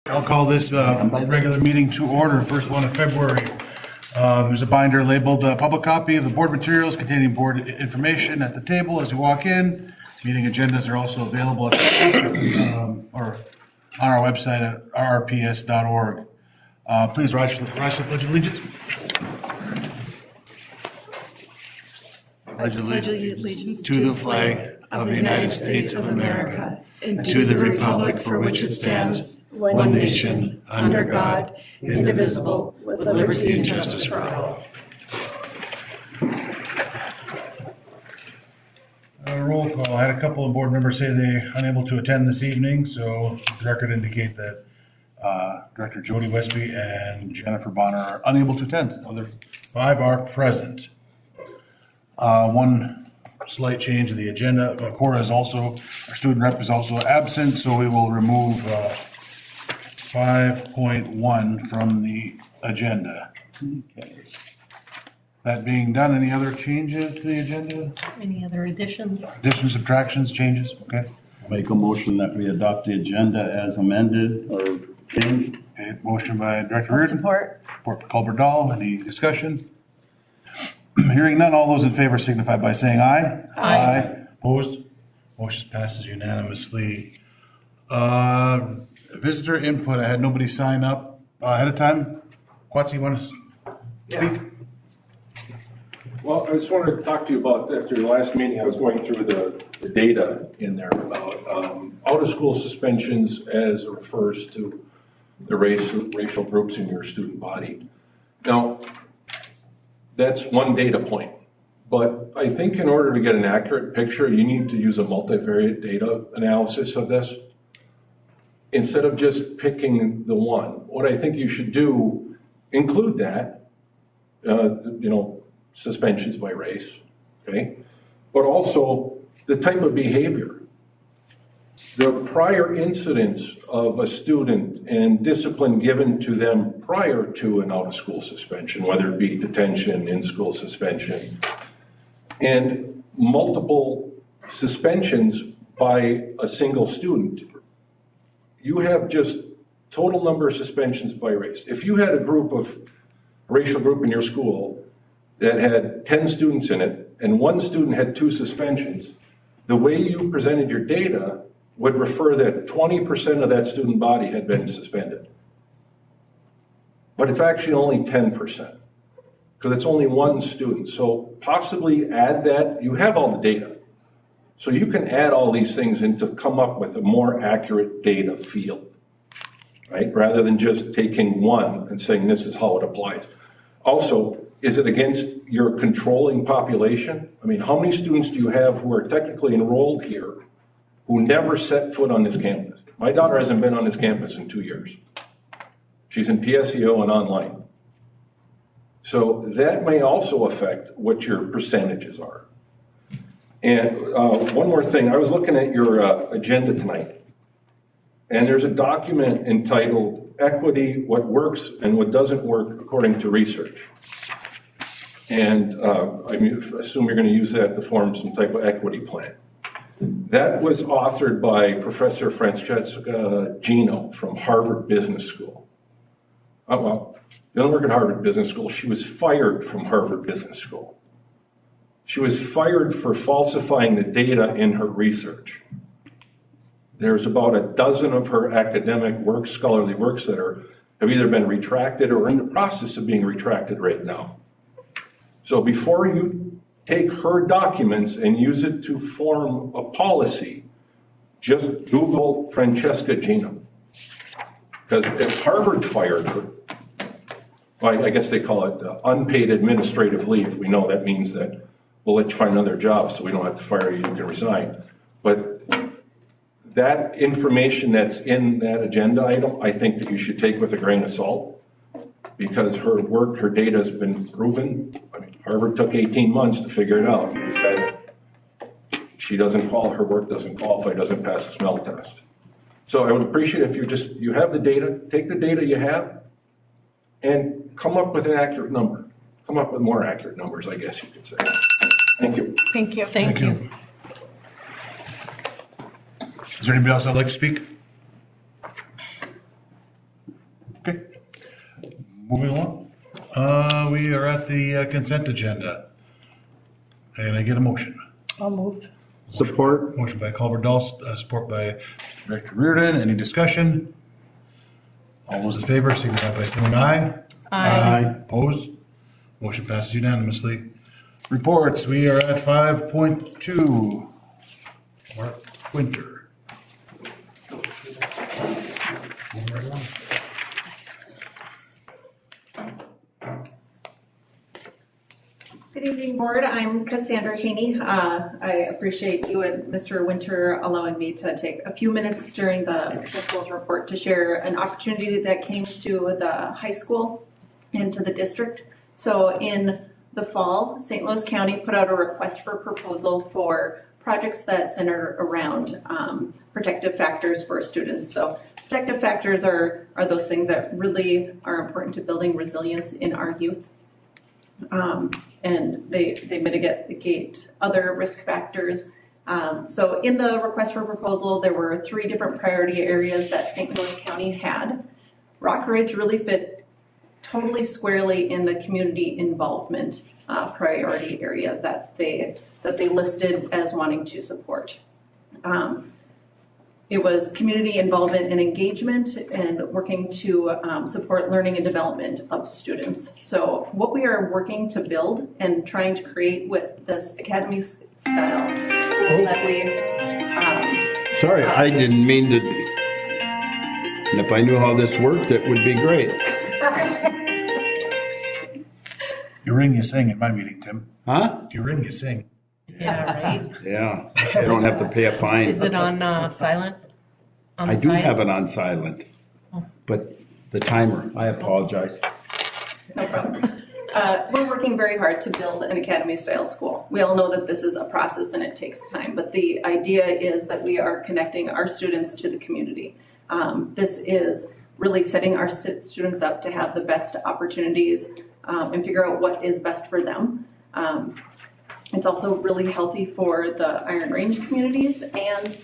I'll call this regular meeting to order, first one of February. There's a binder labeled public copy of the board materials containing board information at the table as you walk in. Meeting agendas are also available or on our website at rrps.org. Please rise for the Pledge of Allegiance. I pledge allegiance to the flag of the United States of America and to the republic for which it stands, one nation, under God, indivisible, with liberty and justice for all. Roll call. I had a couple of board members say they're unable to attend this evening, so the record indicate that Director Jody Westby and Jennifer Bonner are unable to attend. The other 5 are present. One slight change of the agenda. Cora is also, our student rep is also absent, so we will remove 5.1 from the agenda. Okay. That being done, any other changes to the agenda? Any other additions? Additions, subtractions, changes? Okay. Make a motion that we adopt the agenda as amended or changed. Okay. Motion by Director Reardon. Support. Support by Culver Dahl. Any discussion? Hearing none, all those in favor signify by saying aye. Aye. Opposed? Motion passes unanimously. Visitor input, I had nobody sign up ahead of time. Quatsi, you want to speak? Well, I just wanted to talk to you about, after your last meeting, I was going through the data in there about out-of-school suspensions as it refers to the racial groups in your student body. Now, that's one data point, but I think in order to get an accurate picture, you need to use a multivariate data analysis of this. Instead of just picking the one, what I think you should do, include that, suspensions by race, okay? But also the type of behavior. The prior incidents of a student and discipline given to them prior to an out-of-school suspension, whether it be detention, in-school suspension, and multiple suspensions by a single student. You have just total number of suspensions by race. If you had a racial group in your school that had 10 students in it and one student had 2 suspensions, the way you presented your data would refer that 20% of that student body had been suspended. But it's actually only 10% because it's only one student. So possibly add that. You have all the data. So you can add all these things in to come up with a more accurate data field, right? Rather than just taking one and saying this is how it applies. Also, is it against your controlling population? I mean, how many students do you have who are technically enrolled here who never set foot on this campus? My daughter hasn't been on this campus in 2 years. She's in PSEO and online. So that may also affect what your percentages are. And one more thing, I was looking at your agenda tonight, and there's a document entitled Equity, What Works and What Doesn't Work According to Research. And I assume you're going to use that to form some type of equity plan. That was authored by Professor Francesca Gino from Harvard Business School. Oh, well, she doesn't work at Harvard Business School. She was fired from Harvard Business School. She was fired for falsifying the data in her research. There's about a dozen of her academic works, scholarly works, that have either been retracted or in the process of being retracted right now. So before you take her documents and use it to form a policy, just Google Francesca Gino. Because if Harvard fired her, well, I guess they call it unpaid administrative leave. We know that means that we'll let you find another job so we don't have to fire you, you can resign. But that information that's in that agenda item, I think that you should take with a grain of salt, because her work, her data has been proven. I mean, Harvard took 18 months to figure it out. It said she doesn't qualify, her work doesn't qualify, doesn't pass the smell test. So I would appreciate if you have the data, take the data you have and come up with an accurate number. Come up with more accurate numbers, I guess you could say. Thank you. Thank you. Thank you. Is there anybody else that'd like to speak? Moving along, we are at the consent agenda. Can I get a motion? I'll move. Support. Motion by Culver Dahl, support by Director Reardon. Any discussion? All those in favor signify by saying aye. Aye. Opposed? Motion passes unanimously. Reports, we are at 5.2. Mark Winter. Good evening, Board. I'm Cassandra Haney. I appreciate you and Mr. Winter allowing me to take a few minutes during the principal's report to share an opportunity that came to the high school and to the district. So in the fall, St. Louis County put out a request for proposal for projects that center around protective factors for students. So protective factors are those things that really are important to building resilience in our youth. And they mitigate other risk factors. So in the request for proposal, there were 3 different priority areas that St. Louis County had. Rock Ridge really fit totally squarely in the community involvement priority area that they listed as wanting to support. It was community involvement and engagement and working to support learning and development of students. So what we are working to build and trying to create with this academy style school that we Sorry, I didn't mean to. And if I knew how this worked, it would be great. You ring, you sing in my meeting, Tim. Huh? If you ring, you sing. Yeah, right. Yeah, I don't have to pay a fine. Is it on silent? On I the do side? have it on silent, but the timer, I apologize. No problem. We're working very hard to build an academy-style school. We all know that this is a process and it takes time, but the idea is that we are connecting our students to the community. This is really setting our students up to have the best opportunities and figure out what is best for them. It's also really healthy for the Iron Range communities, and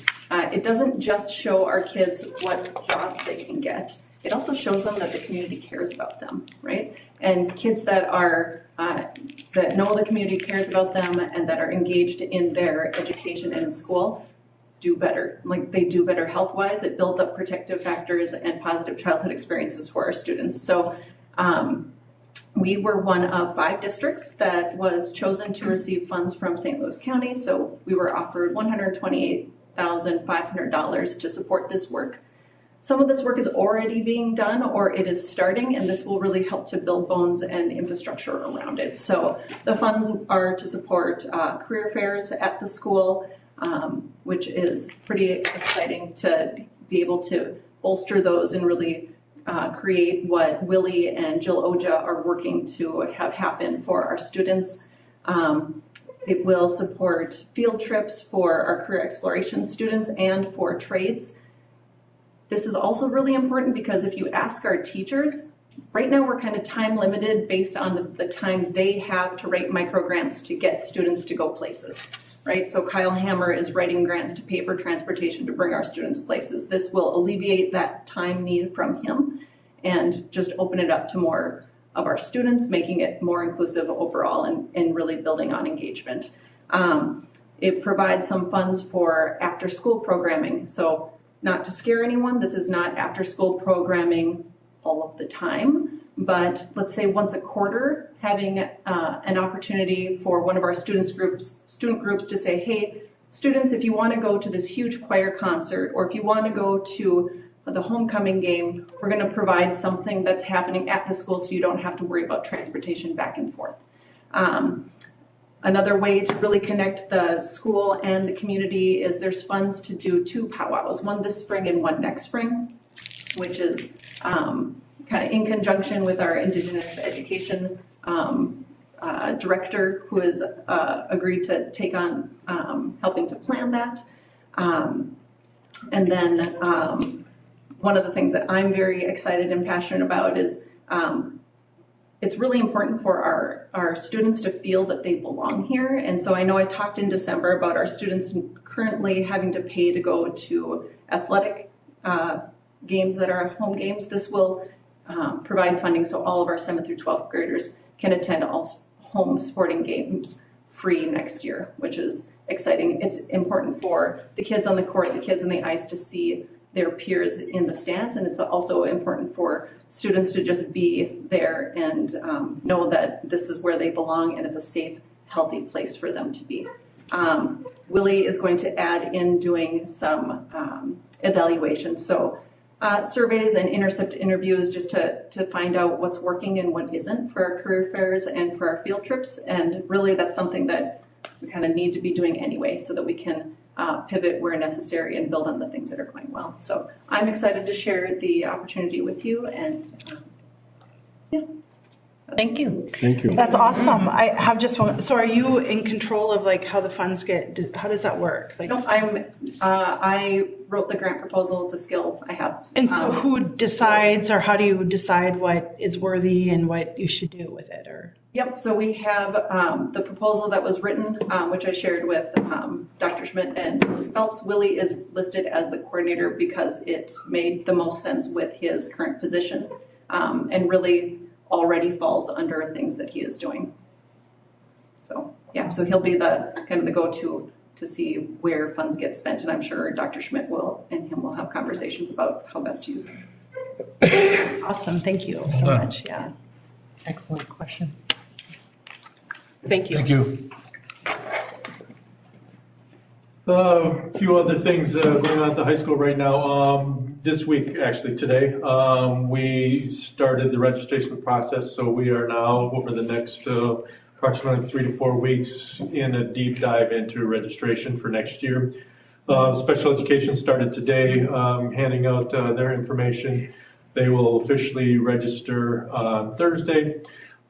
it doesn't just show our kids what jobs they can get. It also shows them that the community cares about them, right? And kids that are that know the community cares about them and that are engaged in their education and in school do better. Like, they do better health-wise. It builds up protective factors and positive childhood experiences for our students. So we were one of 5 districts that was chosen to receive funds from St. Louis County. So we were offered $128,500 to support this work. Some of this work is already being done or it is starting, and this will really help to build bones and infrastructure around it. So the funds are to support career fairs at the school, which is pretty exciting to be able to bolster those and really create what Willie and Jill Oja are working to have happen for our students. It will support field trips for our career exploration students and for trades. This is also really important because if you ask our teachers, right now we're kind of time limited based on the time they have to write microgrants to get students to go places, right? So Kyle Hammer is writing grants to pay for transportation to bring our students places. This will alleviate that time need from him and just open it up to more of our students, making it more inclusive overall and really building on engagement. It provides some funds for after-school programming. So not to scare anyone, this is not after-school programming all of the time, but let's say once a quarter, having an opportunity for one of our student groups to say, hey, students, if you want to go to this huge choir concert, or if you want to go to the homecoming game, we're going to provide something that's happening at the school so you don't have to worry about transportation back and forth. Another way to really connect the school and the community is there's funds to do 2 powwows, one this spring and one next spring, which is kind of in conjunction with our Indigenous Education director, who has agreed to take on helping to plan that. And then one of the things that I'm very excited and passionate about is it's really important for our students to feel that they belong here. And so I know I talked in December about our students currently having to pay to go to athletic games that are home games. This will provide funding so all of our 7th through 12th graders can attend all home sporting games free next year, which is exciting. It's important for the kids on the court, the kids on the ice to see their peers in the stands, and it's also important for students to just be there and know that this is where they belong and it's a safe, healthy place for them to be. Willie is going to add in doing some evaluation, so surveys and intercept interviews just to find out what's working and what isn't for our career fairs and for our field trips, and really that's something that we kind of need to be doing anyway so that we can pivot where necessary and build on the things that are going well. So I'm excited to share the opportunity with you, and yeah. Thank you. Thank you. That's awesome. I have just one, so are you in control of like how the funds how does that work? Like, No, I wrote the grant proposal. It's a skill I have. and so who decides, or how do you decide what is worthy and what you should do with it, or? Yep, so we have the proposal that was written, which I shared with Dr. Schmidt and Ms. Feltz. Willie is listed as the coordinator because it made the most sense with his current position, and really already falls under things that he is doing. So yeah, so he'll be the kind of the go-to to see where funds get spent, and I'm sure Dr. Schmidt and him will have conversations about how best to use them. Awesome, thank you so much, yeah. Excellent question. Thank you. Thank you. A few other things going on at the high school right now. This week, actually today, we started the registration process, so we are now over the next approximately 3 to 4 weeks in a deep dive into registration for next year. Special education started today, handing out their information. They will officially register on Thursday.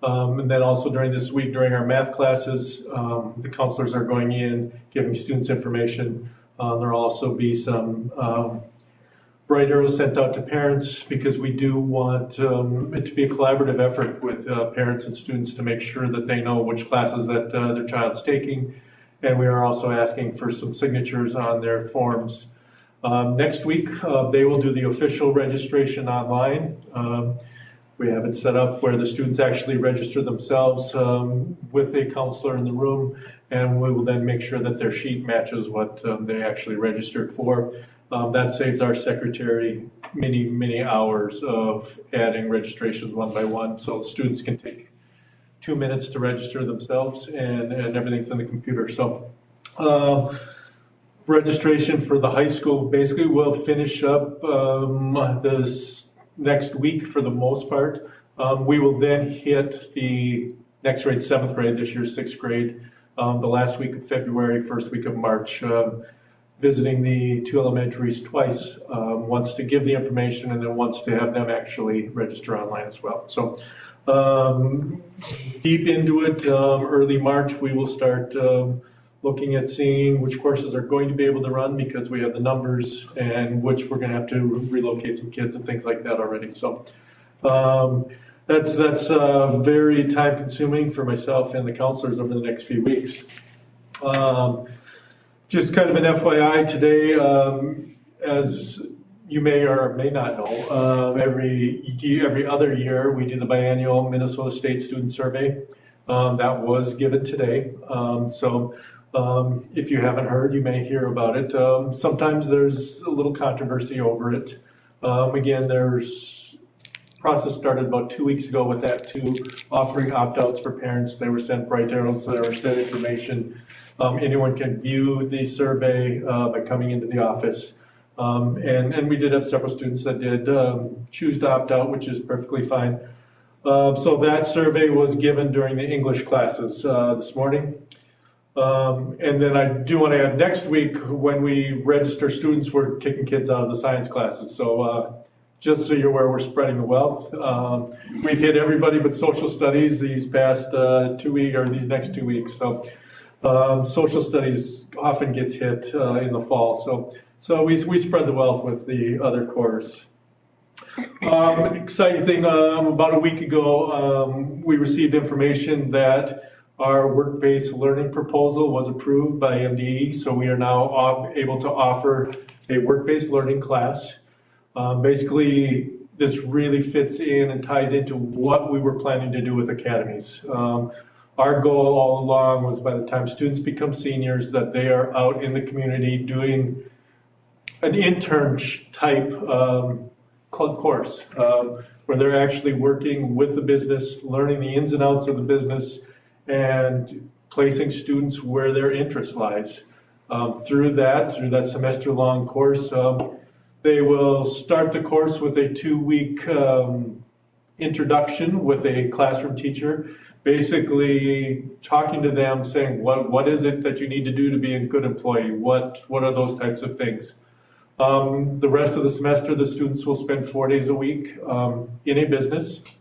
And then also during this week, during our math classes, the counselors are going in, giving students information. There'll also be some bright arrows sent out to parents, because we do want it to be a collaborative effort with parents and students to make sure that they know which classes that their child's taking. And we are also asking for some signatures on their forms. Next week, they will do the official registration online. We have it set up where the students actually register themselves with a counselor in the room, and we will then make sure that their sheet matches what they actually registered for. That saves our secretary many hours of adding registrations one by one, so students can take 2 minutes to register themselves, and everything's in the computer. So registration for the high school basically will finish up this next week for the most part. We will then hit the next grade, 7th grade, this year's 6th grade, the last week of February, first week of March, visiting the 2 elementaries twice, once to give the information and then once to have them actually register online as well. So deep into it, early March, we will start looking at seeing which courses are going to be able to run, because we have the numbers, and which we're going to have to relocate some kids and things like that already. So that's very time consuming for myself and the counselors over the next few weeks. Just kind of an FYI today, as you may or may not know, every other year we do the biannual Minnesota State Student Survey. That was given today. If you haven't heard, you may hear about it. Sometimes there's a little controversy over it. Again, there's process started about 2 weeks ago with that too, offering opt-outs for parents. They were sent bright arrows, they were sent information. Anyone can view the survey by coming into the office. And we did have several students that did choose to opt out, which is perfectly fine. So that survey was given during the English classes this morning. And then I do want to add, next week when we register students, we're kicking kids out of the science classes. So just so you're aware, we're spreading the wealth. We've hit everybody but social studies these past 2 weeks, or these next 2 weeks. So social studies often gets hit in the fall. So we spread the wealth with the other course. Exciting thing, about a week ago, we received information that our work-based learning proposal was approved by MDE, so we are now able to offer a work-based learning class. Basically, this really fits in and ties into what we were planning to do with academies. Our goal all along was by the time students become seniors, that they are out in the community doing an intern type club course, where they're actually working with the business, learning the ins and outs of the business, and placing students where their interest lies. Through that semester-long course, they will start the course with a 2-week introduction with a classroom teacher, basically talking to them, saying, what is it that you need to do to be a good employee? What are those types of things? The rest of the semester, the students will spend 4 days a week in a business.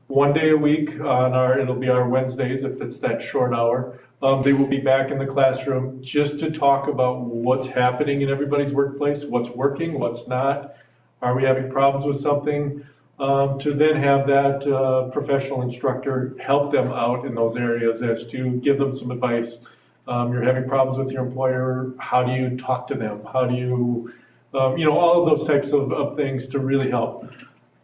1 day a week it'll be our Wednesdays, if it's that short hour. They will be back in the classroom just to talk about what's happening in everybody's workplace, what's working, what's not. Are we having problems with something? To then have that professional instructor help them out in those areas as to give them some advice. You're having problems with your employer, how do you talk to them? How do you, all of those types of things to really help.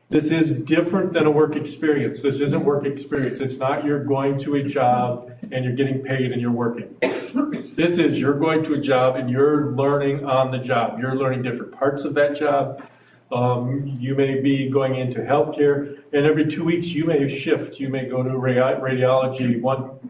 This is different than a work experience. This isn't work experience. It's not you're going to a job and you're getting paid and you're working. This is you're going to a job and you're learning on the job. You're learning different parts of that job. You may be going into healthcare, and every 2 weeks you may shift. You may go to radiology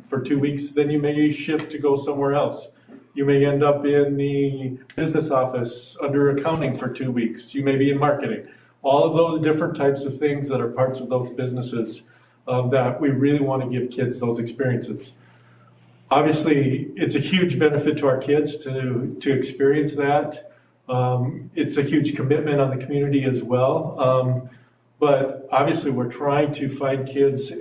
for 2 weeks, then you may shift to go somewhere else. You may end up in the business office under accounting for 2 weeks. You may be in marketing. All of those different types of things that are parts of those businesses that we really want to give kids those experiences. Obviously, it's a huge benefit to our kids to experience that. It's a huge commitment on the community as well. But obviously, we're trying to find kids,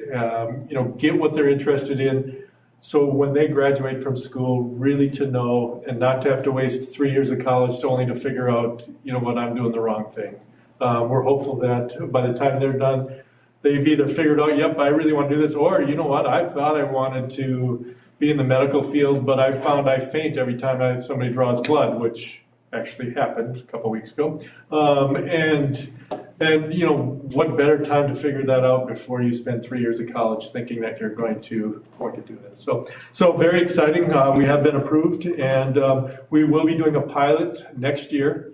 get what they're interested in. So when they graduate from school, really to know and not to have to waste 3 years of college only to figure out, what I'm doing the wrong thing. We're hopeful that by the time they're done, they've either figured out, yep, I really want to do this, or you know what, I thought I wanted to be in the medical field, but I found I faint every time somebody draws blood, which actually happened a couple weeks ago. What better time to figure that out before you spend 3 years of college thinking that you're going to do this. So very exciting. We have been approved, and we will be doing a pilot next year.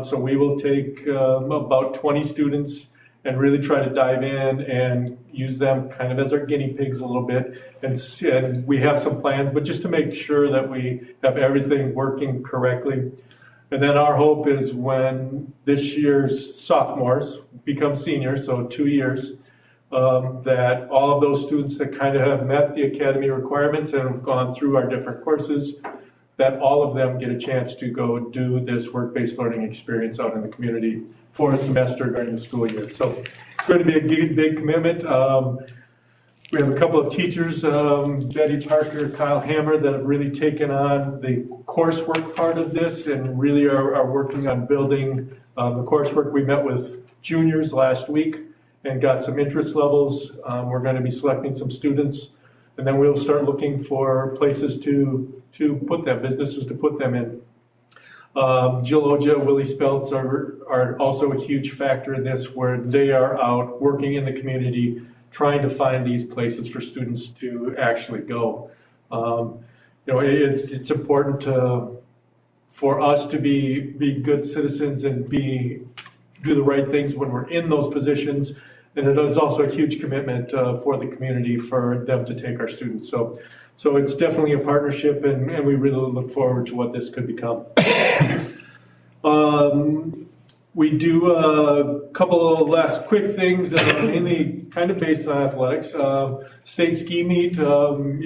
So we will take about 20 students and really try to dive in and use them kind of as our guinea pigs a little bit. And we have some plans, but just to make sure that we have everything working correctly. And then our hope is when this year's sophomores become seniors, so 2 years, that all of those students that kind of have met the academy requirements and have gone through our different courses, that all of them get a chance to go do this work-based learning experience out in the community for a semester during the school year. So it's going to be a big commitment. We have a couple of teachers, Betty Parker, Kyle Hammer, that have really taken on the coursework part of this and really are working on building the coursework. We met with juniors last week and got some interest levels. We're going to be selecting some students, and then we'll start looking for places to put them, businesses to put them in. Jill Oja, Willie Speltz are also a huge factor in this, where they are out working in the community, trying to find these places for students to actually go. It's important for us to be good citizens and do the right things when we're in those positions. And it is also a huge commitment for the community for them to take our students. So it's definitely a partnership, and we really look forward to what this could become. We do a couple of last quick things, mainly kind of based on athletics. State ski meet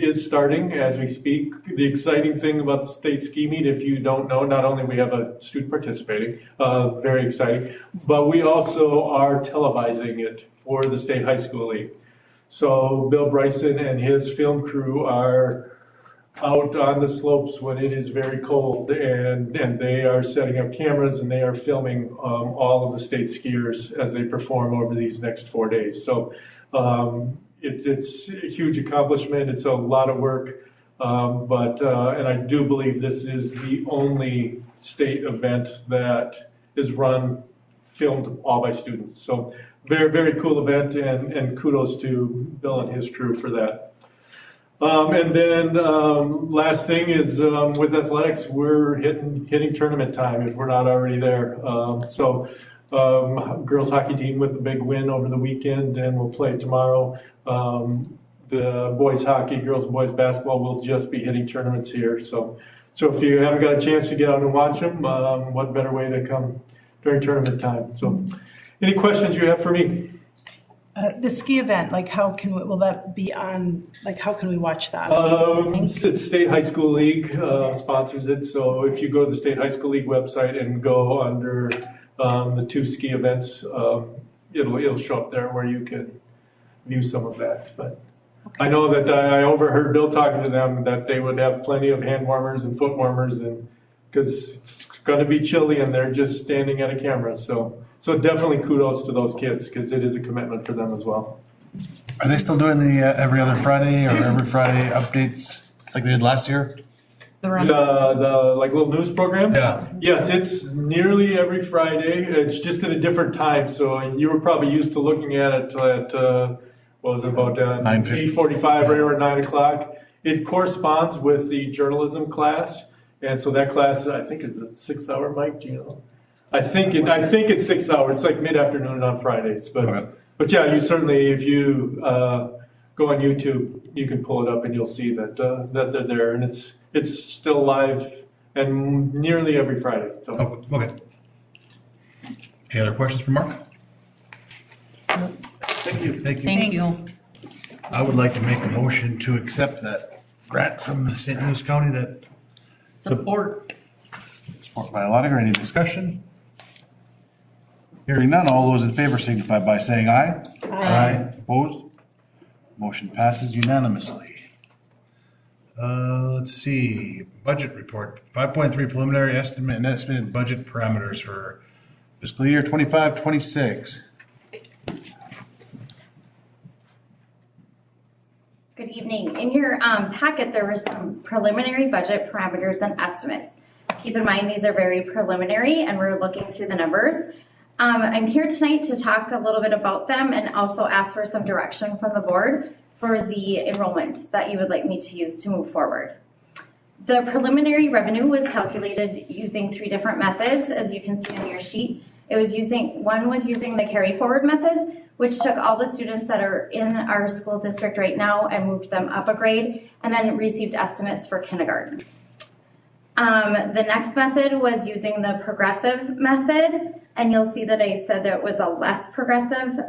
is starting as we speak. The exciting thing about the state ski meet, if you don't know, not only we have a student participating, very exciting, but we also are televising it for the State High School League. So Bill Bryson and his film crew are out on the slopes when it is very cold, and they are setting up cameras and they are filming all of the state skiers as they perform over these next 4 days. So it's a huge accomplishment. It's a lot of work, but I do believe this is the only state event that is run filmed all by students. So very, very cool event, and kudos to Bill and his crew for that. And then last thing is with athletics, we're hitting tournament time if we're not already there. Girls hockey team with a big win over the weekend, and we'll play tomorrow. The boys hockey, girls and boys basketball will just be hitting tournaments here. So if you haven't got a chance to get out and watch them, what better way to come during tournament time? So any questions you have for me? The ski event, like will that be on, like how can we watch that? It's State High School League sponsors it, so if you go to the State High School League website and go under the 2 ski events, it'll show up there where you can view some of that. But I know that I overheard Bill talking to them that they would have plenty of hand warmers and foot warmers, and because it's going to be chilly and they're just standing at a camera, so definitely kudos to those kids, because it is a commitment for them as well. Are they still doing the every other Friday or every Friday updates like they did last year? The like little news program? Yeah. Yes, it's nearly every Friday. It's just at a different time. So you were probably used to looking at it at, what was it, about 8:45 right around 9 o'clock. It corresponds with the journalism class. And so that class, I think, is a 6 hour, Mike, do you know? I think it's 6 hours. It's like mid-afternoon on Fridays. But yeah, you certainly, if you go on YouTube, you can pull it up and you'll see that they're there, and it's still live and nearly every Friday. So. Oh, okay. Any other questions for Mark? Thank you. Thank you. I would like to make a motion to accept that grant from the St. Louis County that Support. support by Lotiger. Any discussion? Hearing none, all those in favor signify by saying aye. Aye. Opposed? Motion passes unanimously. Let's see, budget report, 5.3 preliminary estimate and estimated budget parameters for fiscal year 25-26. Good evening. In your packet, there were some preliminary budget parameters and estimates. Keep in mind, these are very preliminary and we're looking through the numbers. I'm here tonight to talk a little bit about them and also ask for some direction from the board for the enrollment that you would like me to use to move forward. The preliminary revenue was calculated using 3 different methods, as you can see on your sheet. One was using the carry forward method, which took all the students that are in our school district right now and moved them up a grade, and then received estimates for kindergarten. The next method was using the progressive method, and you'll see that I said that it was a less progressive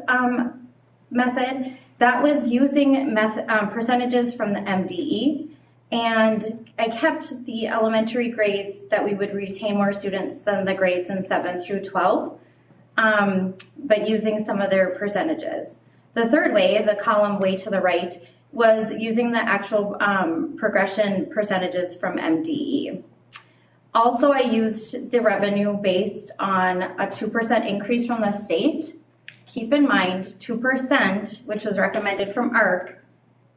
method. That was using percentages from the MDE, and I kept the elementary grades that we would retain more students than the grades in 7 through 12, but using some of their percentages. The third way, the column way to the right, was using the actual progression percentages from MDE. Also, I used the revenue based on a 2% increase from the state. Keep in mind, 2%, which was recommended from ARC,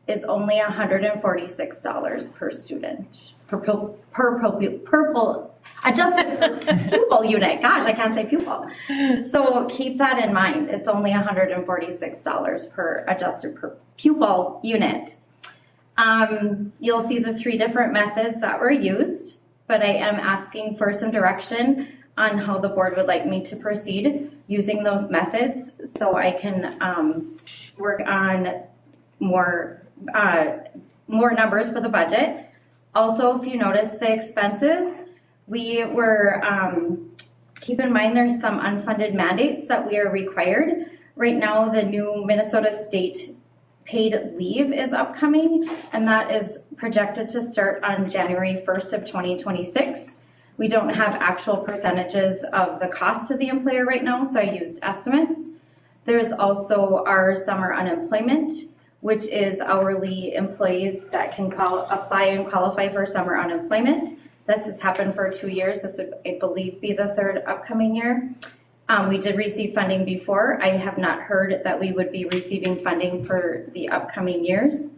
is only $146 per student, adjusted pupil unit. Gosh, I can't say pupil. So keep that in mind. It's only $146 per adjusted per pupil unit. You'll see the 3 different methods that were used, but I am asking for some direction on how the board would like me to proceed using those methods so I can work on more numbers for the budget. Also, if you notice the expenses, we were, keep in mind there's some unfunded mandates that we are required. Right now, the new Minnesota State paid leave is upcoming, and that is projected to start on January 1st of 2026. We don't have actual percentages of the cost of the employer right now, so I used estimates. There's also our summer unemployment, which is hourly employees that can apply and qualify for summer unemployment. This has happened for 2 years. This would, I believe, be the 3rd upcoming year. We did receive funding before. I have not heard that we would be receiving funding for the upcoming years.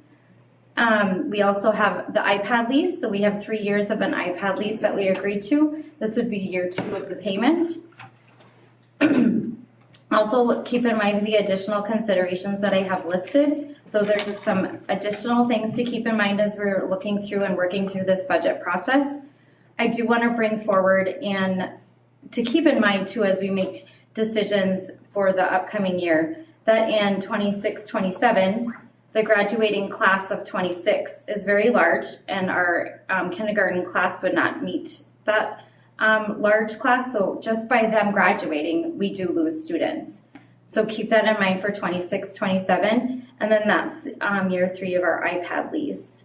We also have the iPad lease. So we have 3 years of an iPad lease that we agreed to. This would be year 2 of the payment. Also, keep in mind the additional considerations that I have listed. Those are just some additional things to keep in mind as we're looking through and working through this budget process. I do want to bring forward and to keep in mind too, as we make decisions for the upcoming year, that in 26-27, the graduating class of 26 is very large, and our kindergarten class would not meet that large class. So just by them graduating, we do lose students. So keep that in mind for 26-27, and then that's year 3 of our iPad lease.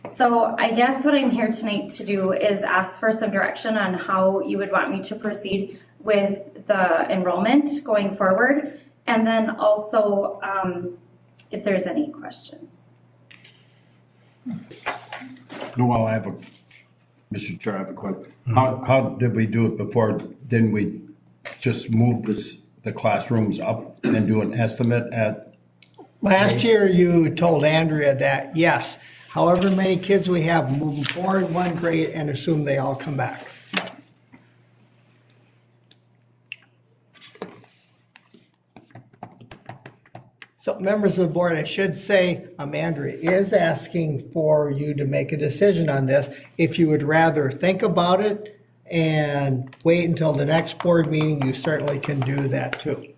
So I guess what I'm here tonight to do is ask for some direction on how you would want me to proceed with the enrollment going forward, and then also if there's any questions. Well, Mr. Chair, I have a question. How did we do it before? Didn't we just move the classrooms up and do an estimate at? Last year, you told Andrea that, yes, however many kids we have moving forward one grade and assume they all come back. So members of the board, I should say, Andrea is asking for you to make a decision on this. If you would rather think about it and wait until the next board meeting, you certainly can do that too.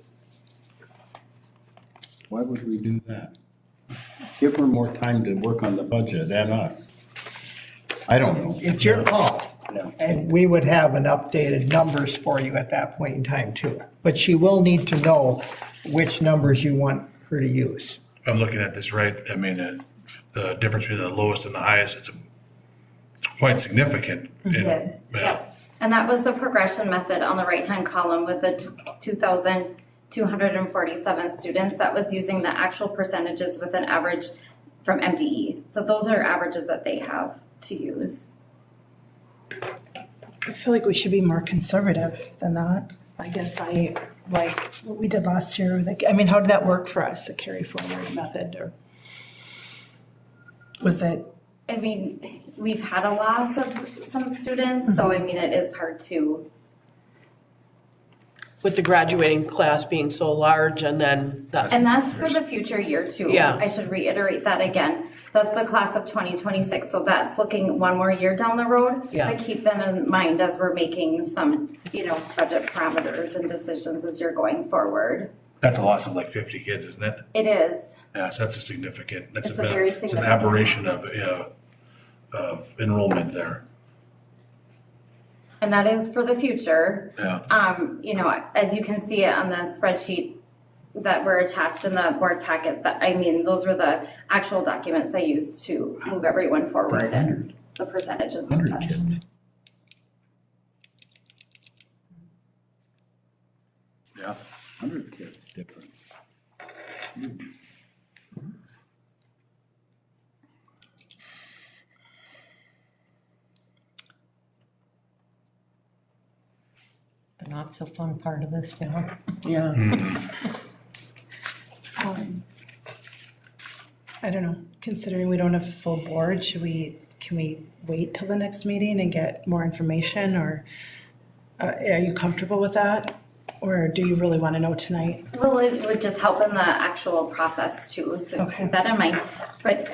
Why would we do that? Give her more time to work on the budget and us. I don't know. It's your call. No. And we would have an updated numbers for you at that point in time too. But she will need to know which numbers you want her to use. I'm looking at this right, I mean, the difference between the lowest and the highest, it's quite significant. Yes, yeah. And that was the progression method on the right-hand column with the 2,247 students. That was using the actual percentages with an average from MDE. So those are averages that they have to use. I feel like we should be more conservative than that. I guess I like what we did last year. Like, I mean, how did that work for us, the carry forward method, or was it? I mean, we've had a loss of some students, so I mean, it is hard to. With the graduating class being so large, and then that's. And that's for the future year too. Yeah. I should reiterate that again. That's the class of 2026, so that's looking one more year down the road. Yeah. But keep that in mind as we're making some, budget parameters and decisions as you're going forward. That's a loss of like 50 kids, isn't it? It is. Yeah, so that's a significant, It's a very it's an significant aberration of enrollment there. And that is for the future. Yeah. As you can see it on the spreadsheet that were attached in the board packet, those were the actual documents I used to move everyone forward and the percentages and 100 such. kids. Yeah. 100 kids difference. Huge. The not so fun part of this, John. Yeah. I don't know, considering we don't have a full board, can we wait till the next meeting and get more information, or are you comfortable with that? Or do you really want to know tonight? Well, it would just help in the actual process too, so Okay. keep that in mind. But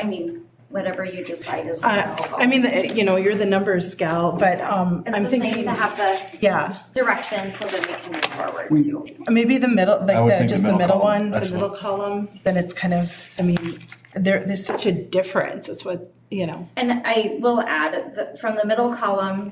whatever you decide is. You're the numbers gal, but I'm It's just thinking. nice to have the Yeah, direction so that we can move forward too. maybe the middle, I would think just the the middle middle column, one, that's the middle what- column, then it's kind of, there's such a difference, it's what, And I will add, from the middle column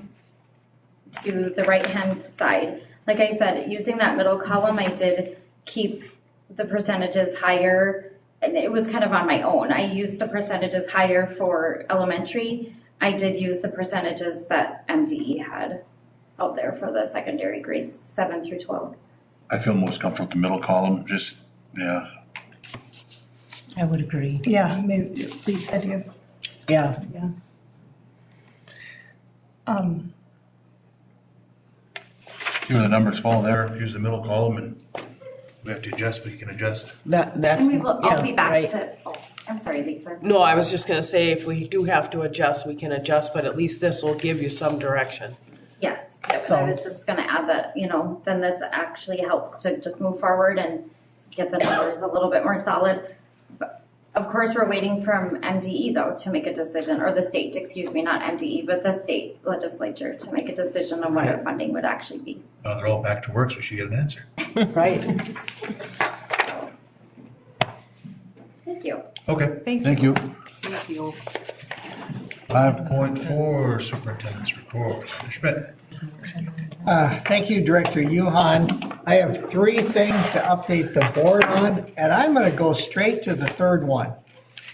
to the right-hand side, like I said, using that middle column, I did keep the percentages higher, and it was kind of on my own. I used the percentages higher for elementary. I did use the percentages that MDE had out there for the secondary grades 7 through 12. I feel most comfortable with the middle column, I would agree. yeah, maybe, Lisa, do you? Yeah. Yeah. See where the numbers fall there, use the middle column, and we have to adjust, we can adjust. That's. And I'll be yeah, back right. to, I'm sorry, Lisa. No, I was just gonna say, if we do have to adjust, we can adjust, but at least this will give you some direction. Yes, yep, So- I was just gonna add that, then this actually helps to just move forward and get the numbers a little bit more solid. But of course, we're waiting from MDE though to make a decision, or the state, excuse me, not MDE, but the state legislature to make a decision on what our funding would actually be. They're all back to work, so we should get an answer. Right. Thank you. Okay, Thank thank you. Thank you. 5.4, Superintendent's Report. Mr. Schmidt. Thank you, Director Yuhan. I have 3 things to update the board on, and I'm going to go straight to the third one.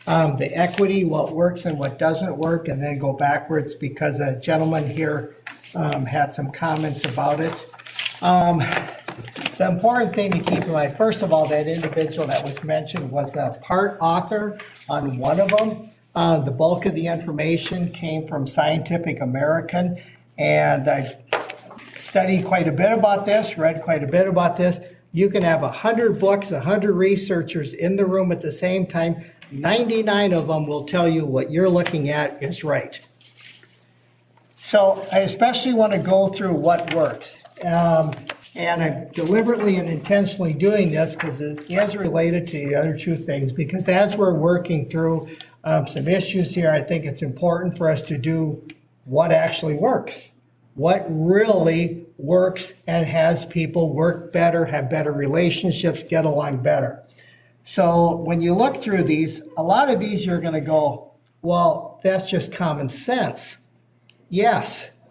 The equity, what works and what doesn't work, and then go backwards because a gentleman here had some comments about it. The important thing to keep in mind, first of all, that individual that was mentioned was a part author on one of them. The bulk of the information came from Scientific American, and I studied quite a bit about this, read quite a bit about this. You can have 100 books, 100 researchers in the room at the same time. 99 of them will tell you what you're looking at is right. So I especially want to go through what works. And I'm deliberately and intentionally doing this because it is related to the other 2 things. Because as we're working through some issues here, I think it's important for us to do what actually works. What really works and has people work better, have better relationships, get along better. So when you look through these, a lot of these you're going to go, well, that's just common sense. Yes,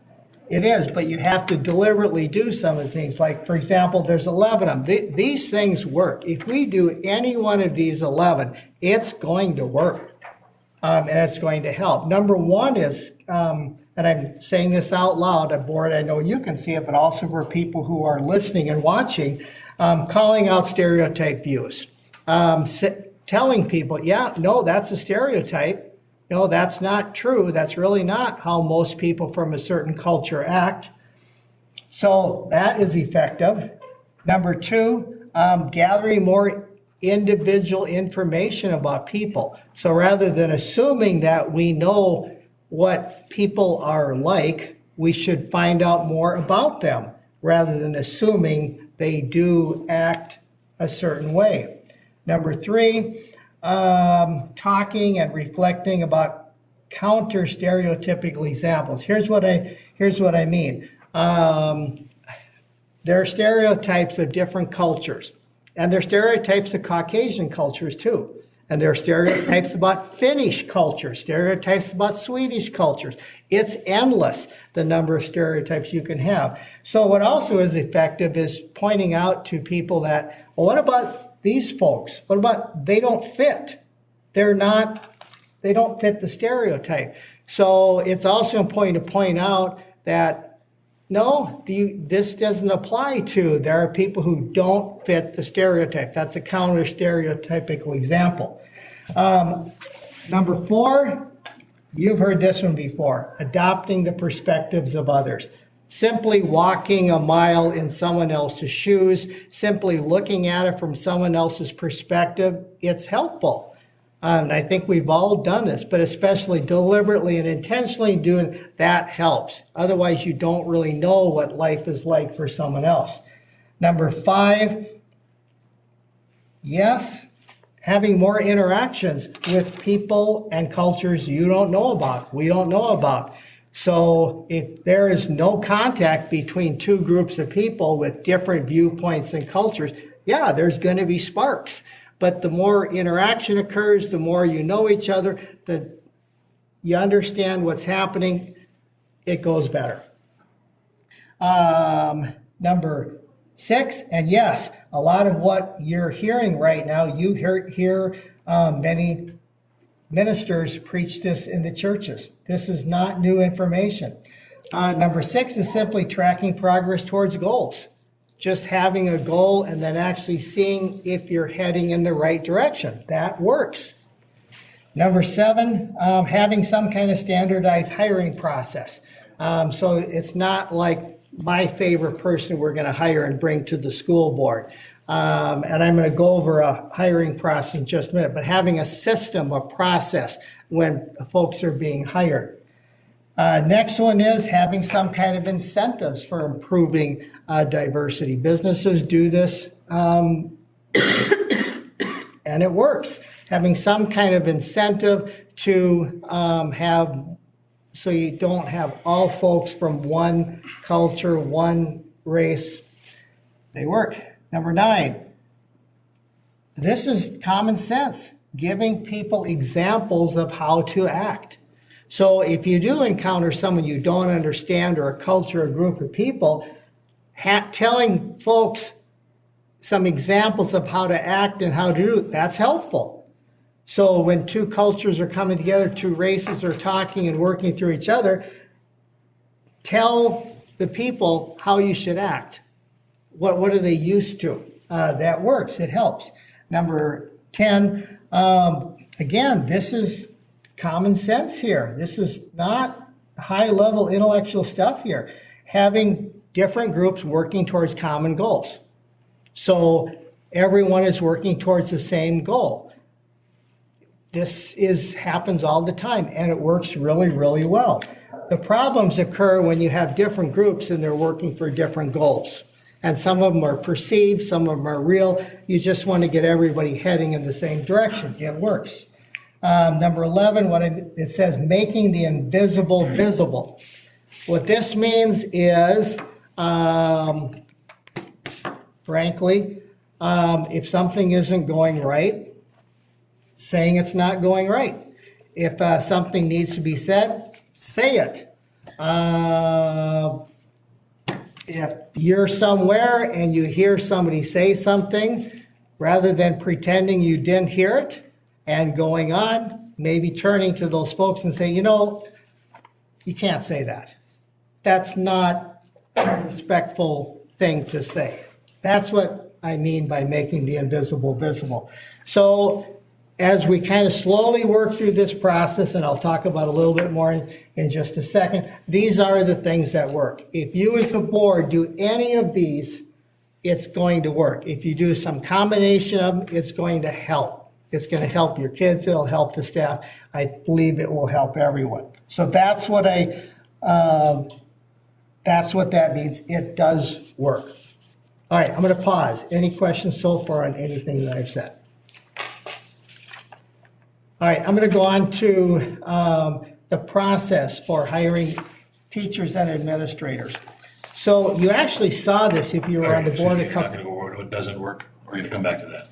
it is, but you have to deliberately do some of the things. Like, for example, there's 11 of them. These things work. If we do any one of these 11, it's going to work, and it's going to help. Number 1 is, and I'm saying this out loud, a board, I know you can see it, but also for people who are listening and watching, calling out stereotype views. Telling people, yeah, no, that's a stereotype. No, that's not true. That's really not how most people from a certain culture act. So that is effective. Number 2, gathering more individual information about people. So rather than assuming that we know what people are like, we should find out more about them rather than assuming they do act a certain way. Number 3, talking and reflecting about counter stereotypical examples. Here's what I mean. There are stereotypes of different cultures, and there are stereotypes of Caucasian cultures too. And there are stereotypes about Finnish culture, stereotypes about Swedish cultures. It's endless, the number of stereotypes you can have. So what also is effective is pointing out to people that, well, what about these folks? What about they don't fit? They don't fit the stereotype. So it's also important to point out that no, this doesn't apply to. There are people who don't fit the stereotype. That's a counter stereotypical example. Number 4, you've heard this one before, adopting the perspectives of others. Simply walking a mile in someone else's shoes, simply looking at it from someone else's perspective, it's helpful. And I think we've all done this, but especially deliberately and intentionally doing that helps. Otherwise, you don't really know what life is like for someone else. Number 5, yes, having more interactions with people and cultures you don't know about, we don't know about. So if there is no contact between 2 groups of people with different viewpoints and cultures, yeah, there's going to be sparks. But the more interaction occurs, the more you know each other, you understand what's happening, it goes better. Number 6, and yes, a lot of what you're hearing right now, you hear many ministers preach this in the churches. This is not new information. Number 6 is simply tracking progress towards goals. Just having a goal and then actually seeing if you're heading in the right direction. That works. Number 7, having some kind of standardized hiring process. So it's not like my favorite person we're going to hire and bring to the school board. And I'm going to go over a hiring process in just a minute, but having a system, a process when folks are being hired. Next one is having some kind of incentives for improving diversity. Businesses do this, and it works. Having some kind of incentive to so you don't have all folks from one culture, one race. They work. Number 9, this is common sense, giving people examples of how to act. So if you do encounter someone you don't understand or a culture, a group of people, telling folks some examples of how to act and how to do it, that's helpful. So when two cultures are coming together, two races are talking and working through each other, tell the people how you should act. What are they used to? That works, it helps. Number 10, again, this is common sense here. This is not high-level intellectual stuff here. Having different groups working towards common goals. So everyone is working towards the same goal. This happens all the time, and it works really, really well. The problems occur when you have different groups and they're working for different goals. And some of them are perceived, some of them are real. You just want to get everybody heading in the same direction. It works. Number 11, it says making the invisible visible. What this means is, frankly, if something isn't going right, saying it's not going right. If something needs to be said, say it. If you're somewhere and you hear somebody say something, rather than pretending you didn't hear it and going on, maybe turning to those folks and say, you know, you can't say that. That's not a respectful thing to say. That's what I mean by making the invisible visible. So as we kind of slowly work through this process, and I'll talk about a little bit more in just a second, these are the things that work. If you as a board do any of these, it's going to work. If you do some combination of them, it's going to help. It's going to help your kids, it'll help the staff. I believe it will help everyone. So that's what that means. It does work. All right, I'm going to pause. Any questions so far on anything that I've said? All right, I'm going to go on to the process for hiring teachers and administrators. So you actually saw this if you were on the board a couple. You're not going to go over what doesn't work, or you're going to come back to that?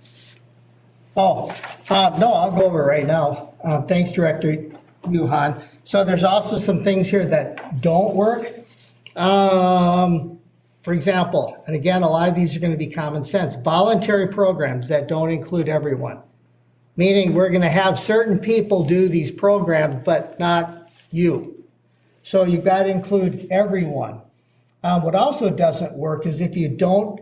No, I'll go over it right now. Thanks, Director Yuhan. So there's also some things here that don't work. For example, and again, a lot of these are going to be common sense, voluntary programs that don't include everyone. Meaning we're going to have certain people do these programs, but not you. So you've got to include everyone. What also doesn't work is if you don't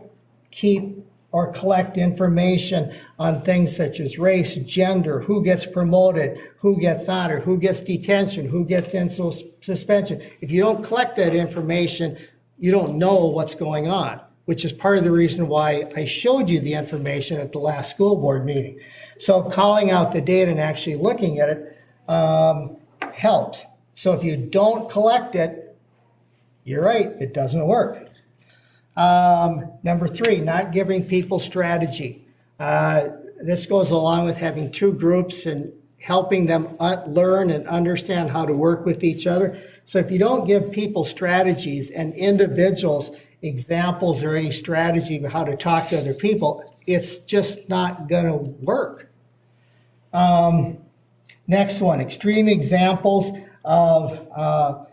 keep or collect information on things such as race, gender, who gets promoted, who gets honored, who gets detention, who gets in suspension. If you don't collect that information, you don't know what's going on, which is part of the reason why I showed you the information at the last school board meeting. So calling out the data and actually looking at it helps. So if you don't collect it, you're right, it doesn't work. Number 3, not giving people strategy. This goes along with having two groups and helping them learn and understand how to work with each other. So if you don't give people strategies and individuals examples or any strategy of how to talk to other people, it's just not going to work. Next one, extreme examples of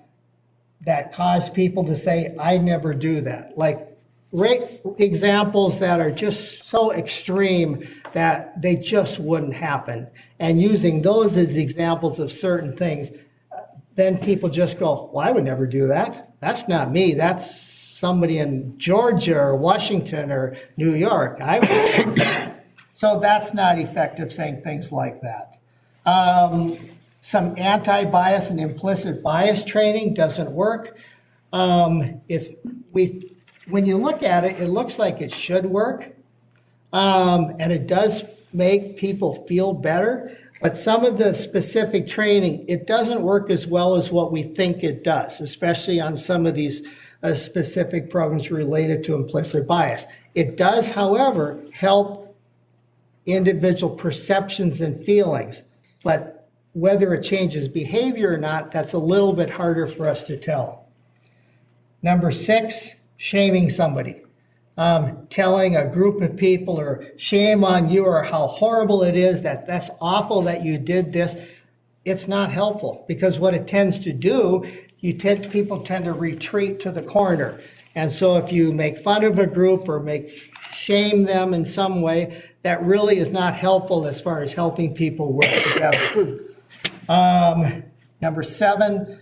that cause people to say, I never do that. Like examples that are just so extreme that they just wouldn't happen. And using those as examples of certain things, then people just go, well, I would never do that. That's not me. That's somebody in Georgia or Washington or New York. So that's not effective saying things like that. Some anti-bias and implicit bias training doesn't work. When you look at it, it looks like it should work. And it does make people feel better. But some of the specific training, it doesn't work as well as what we think it does, especially on some of these specific programs related to implicit bias. It does, however, help individual perceptions and feelings, but whether it changes behavior or not, that's a little bit harder for us to tell. Number 6, shaming somebody. Telling a group of people or shame on you or how horrible it is, that's awful that you did this. It's not helpful because what it tends to do, people tend to retreat to the corner. And so if you make fun of a group or shame them in some way, that really is not helpful as far as helping people work together. Number 7,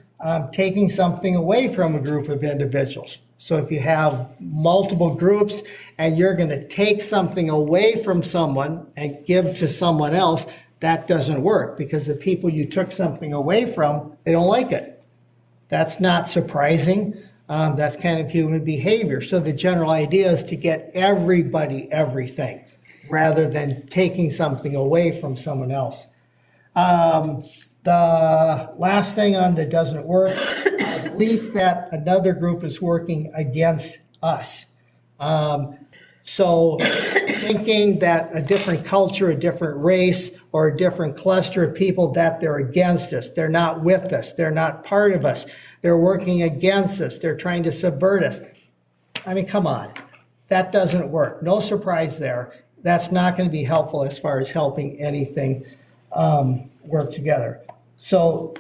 taking something away from a group of individuals. So if you have multiple groups and you're going to take something away from someone and give to someone else, that doesn't work because the people you took something away from, they don't like it. That's not surprising. That's kind of human behavior. So the general idea is to get everybody everything rather than taking something away from someone else. The last thing on that doesn't work, a belief that another group is working against us. So thinking that a different culture, a different race, or a different cluster of people, that they're against us, they're not with us, they're not part of us, they're working against us, they're trying to subvert us. I mean, come on, that doesn't work. No surprise there. That's not going to be helpful as far as helping anything work together. So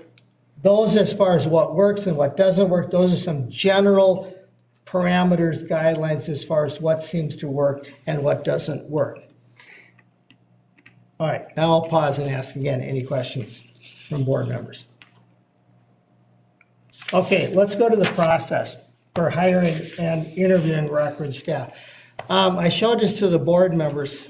those, as far as what works and what doesn't work, those are some general parameters, guidelines as far as what seems to work and what doesn't work. All right, now I'll pause and ask again any questions from board members. Okay, let's go to the process for hiring and interviewing Rockridge staff. I showed this to the board members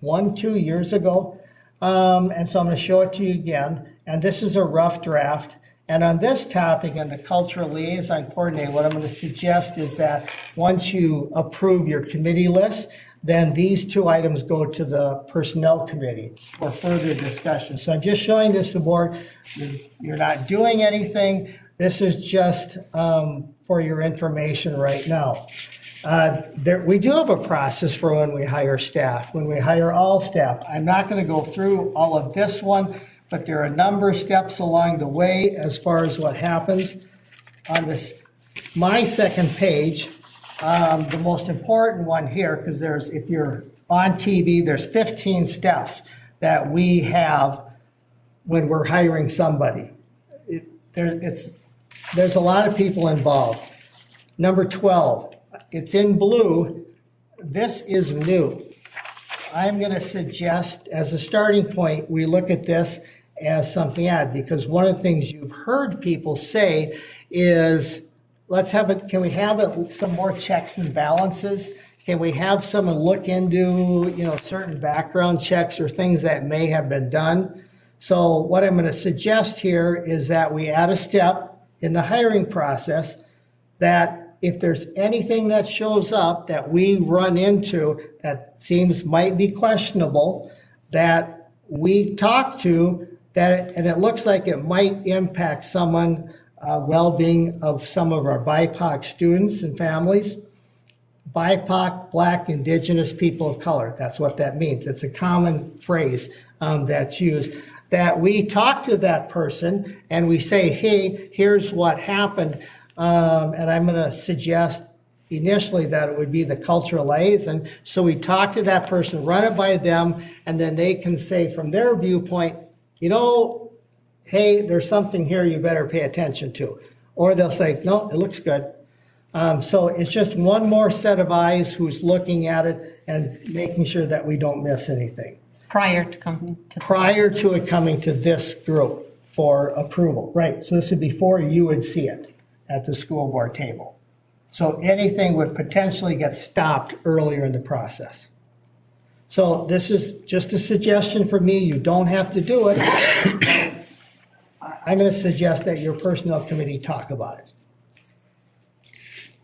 1-2 years ago, and so I'm going to show it to you again. And this is a rough draft. And on this topic, and the cultural liaison coordinator, what I'm going to suggest is that once you approve your committee list, then these 2 items go to the personnel committee for further discussion. So I'm just showing this to the board. You're not doing anything. This is just for your information right now. We do have a process for when we hire staff, when we hire all staff. I'm not going to go through all of this one, but there are a number of steps along the way as far as what happens. On this, my second page, the most important one here, because if you're on TV, there's 15 steps that we have when we're hiring somebody. There's a lot of people involved. Number 12, it's in blue. This is new. I'm going to suggest, as a starting point, we look at this as something add, because one of the things you've heard people say is, can we have some more checks and balances? Can we have someone look into, certain background checks or things that may have been done? So what I'm going to suggest here is that we add a step in the hiring process that if there's anything that shows up that we run into that might be questionable, that we talk to, and it looks like it might impact well-being of some of our BIPOC students and families. BIPOC, Black, Indigenous people of color, that's what that means. It's a common phrase that's used. That we talk to that person and we say, hey, here's what happened. And I'm going to suggest initially that it would be the cultural liaison. So we talk to that person, run it by them, and then they can say from their viewpoint, hey, there's something here you better pay attention to. Or they'll say, no, it looks good. So it's just one more set of eyes who's looking at it and making sure that we don't miss anything. Prior to it coming to this group for approval. Right, so this would be before you would see it at the school board table. So anything would potentially get stopped earlier in the process. So this is just a suggestion for me. You don't have to do it. I'm going to suggest that your personnel committee talk about it.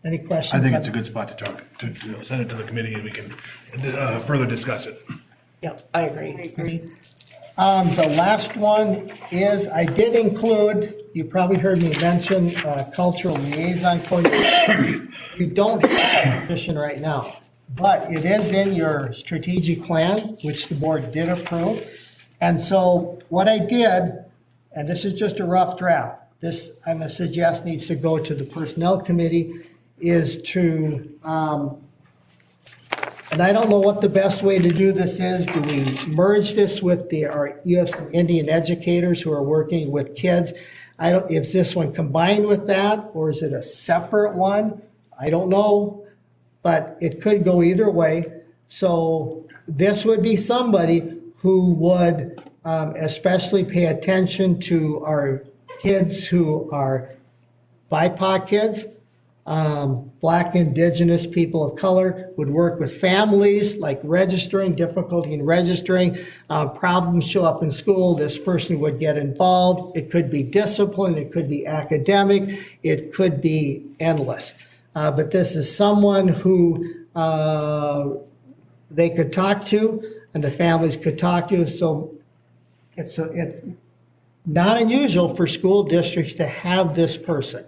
Any questions? I think it's a good spot to talk, to send it to the committee and we can further discuss it. Yep, I agree. The last one is, I did include, you probably heard me mention cultural liaison coordinator. You don't have a position right now, but it is in your strategic plan, which the board did approve. And so what I did, and this is just a rough draft, this I'm going to suggest needs to go to the personnel committee, is to, and I don't know what the best way to do this is. Do we merge this with you have some Indian educators who are working with kids. Is this one combined with that, or is it a separate one? I don't know, but it could go either way. So this would be somebody who would especially pay attention to our kids who are BIPOC kids, Black, Indigenous, people of color, would work with families, like registering, difficulty in registering, problems show up in school, this person would get involved. It could be discipline, it could be academic, it could be endless. But this is someone who they could talk to and the families could talk to. So it's not unusual for school districts to have this person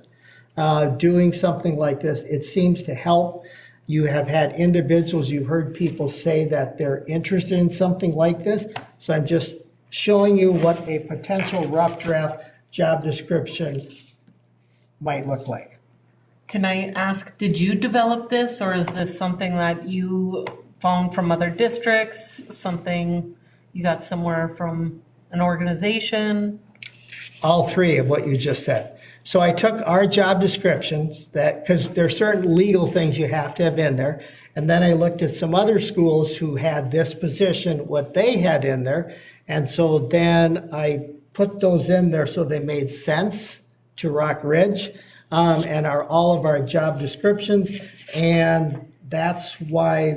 doing something like this. It seems to help. You have had individuals, you've heard people say that they're interested in something like this. So I'm just showing you what a potential rough draft job description might look like. Can I ask, did you develop this, or is this something that you found from other districts, something you got somewhere from an organization? All three of what you just said. So I took our job descriptions because there are certain legal things you have to have in there. And then I looked at some other schools who had this position, what they had in there. And so then I put those in there so they made sense to Rock Ridge and all of our job descriptions. And that's why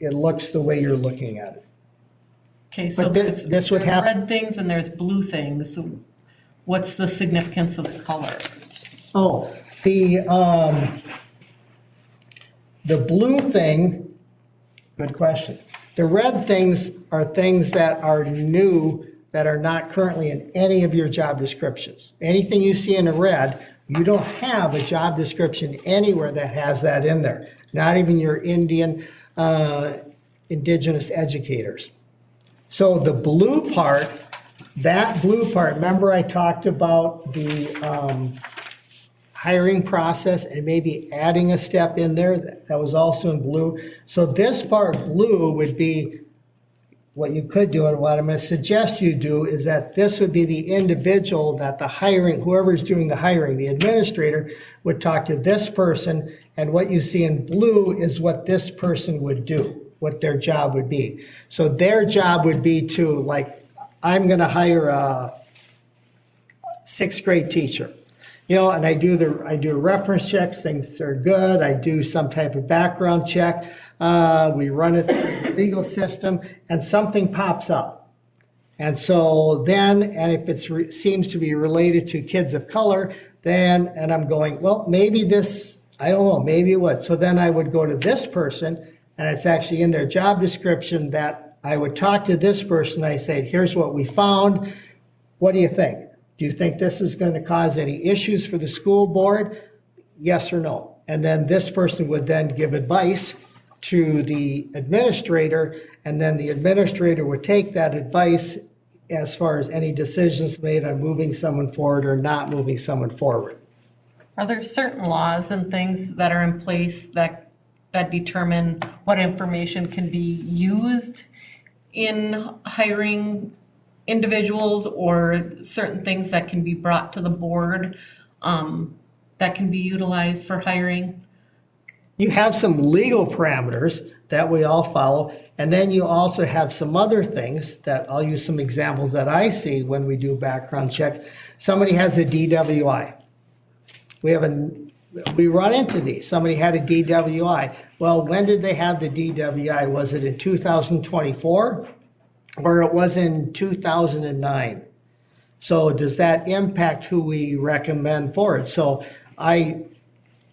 it looks the way you're looking at it. Okay, so But there's this would have- red things and there's blue things. So what's the significance of the color? Oh, the blue thing, good question. The red things are things that are new, that are not currently in any of your job descriptions. Anything you see in the red, you don't have a job description anywhere that has that in there. Not even your Indigenous educators. So the blue part, remember I talked about the hiring process and maybe adding a step in there, that was also in blue. So this part, blue, would be what you could do, and what I'm going to suggest you do is that this would be the individual that the hiring, whoever's doing the hiring, the administrator, would talk to this person, and what you see in blue is what this person would do, what their job would be. So their job would be to, like, I'm going to hire a sixth grade teacher, and I do reference checks, things are good. I do some type of background check. We run it through the legal system, and something pops up. And so then, and if it seems to be related to kids of color, then, and I'm going, well, maybe this, I don't know, maybe it would. So then I would go to this person, and it's actually in their job description that I would talk to this person. I say, here's what we found. What do you think? Do you think this is going to cause any issues for the school board? Yes or no? And then this person would then give advice to the administrator, and then the administrator would take that advice as far as any decisions made on moving someone forward or not moving someone forward. Are there certain laws and things that are in place that determine what information can be used in hiring individuals, or certain things that can be brought to the board that can be utilized for hiring? You have some legal parameters that we all follow, and then you also have some other things that I'll use some examples that I see when we do background checks. Somebody has a DWI. We run into these. Somebody had a DWI. Well, when did they have the DWI? Was it in 2024 or it was in 2009? So does that impact who we recommend for it? So I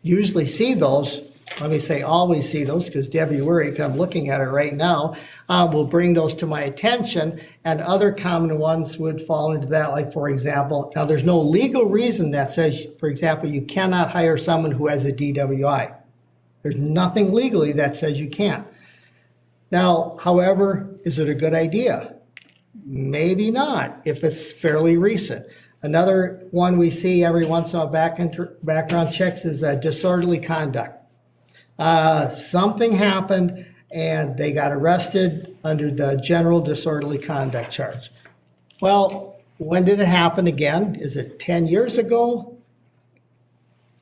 usually see those let me say always see those, because Debbie Worrick, I'm looking at her right now, will bring those to my attention, and other common ones would fall into that, like, for example, now there's no legal reason that says, for example, you cannot hire someone who has a DWI. There's nothing legally that says you can't. Now, however, is it a good idea? Maybe not, if it's fairly recent. Another one we see every once in a while background checks is disorderly conduct. Something happened and they got arrested under the general disorderly conduct charge. Well, when did it happen again? Is it 10 years ago?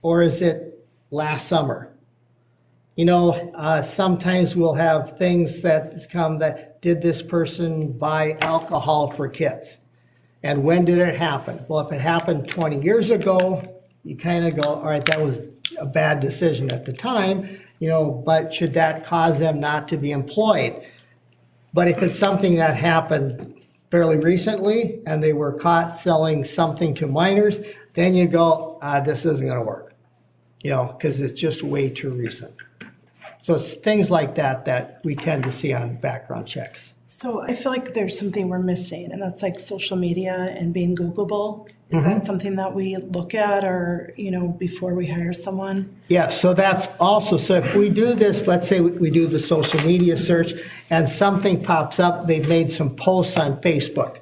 Or is it last summer? You know, sometimes we'll have things that come that, did this person buy alcohol for kids? And when did it happen? Well, if it happened 20 years ago, you kind of go, all right, that was a bad decision at the time, you know, but should that cause them not to be employed? But if it's something that happened fairly recently and they were caught selling something to minors, then you go, this isn't going to work, you know, because it's just way too recent. So it's things like that that we tend to see on background checks. So I feel like there's something we're missing, and that's like social media and being Googleable. Is that something that we look at, or, you know, before we hire someone? Yeah, so that's also, so if we do this, let's say we do the social media search and something pops up, they've made some posts on Facebook,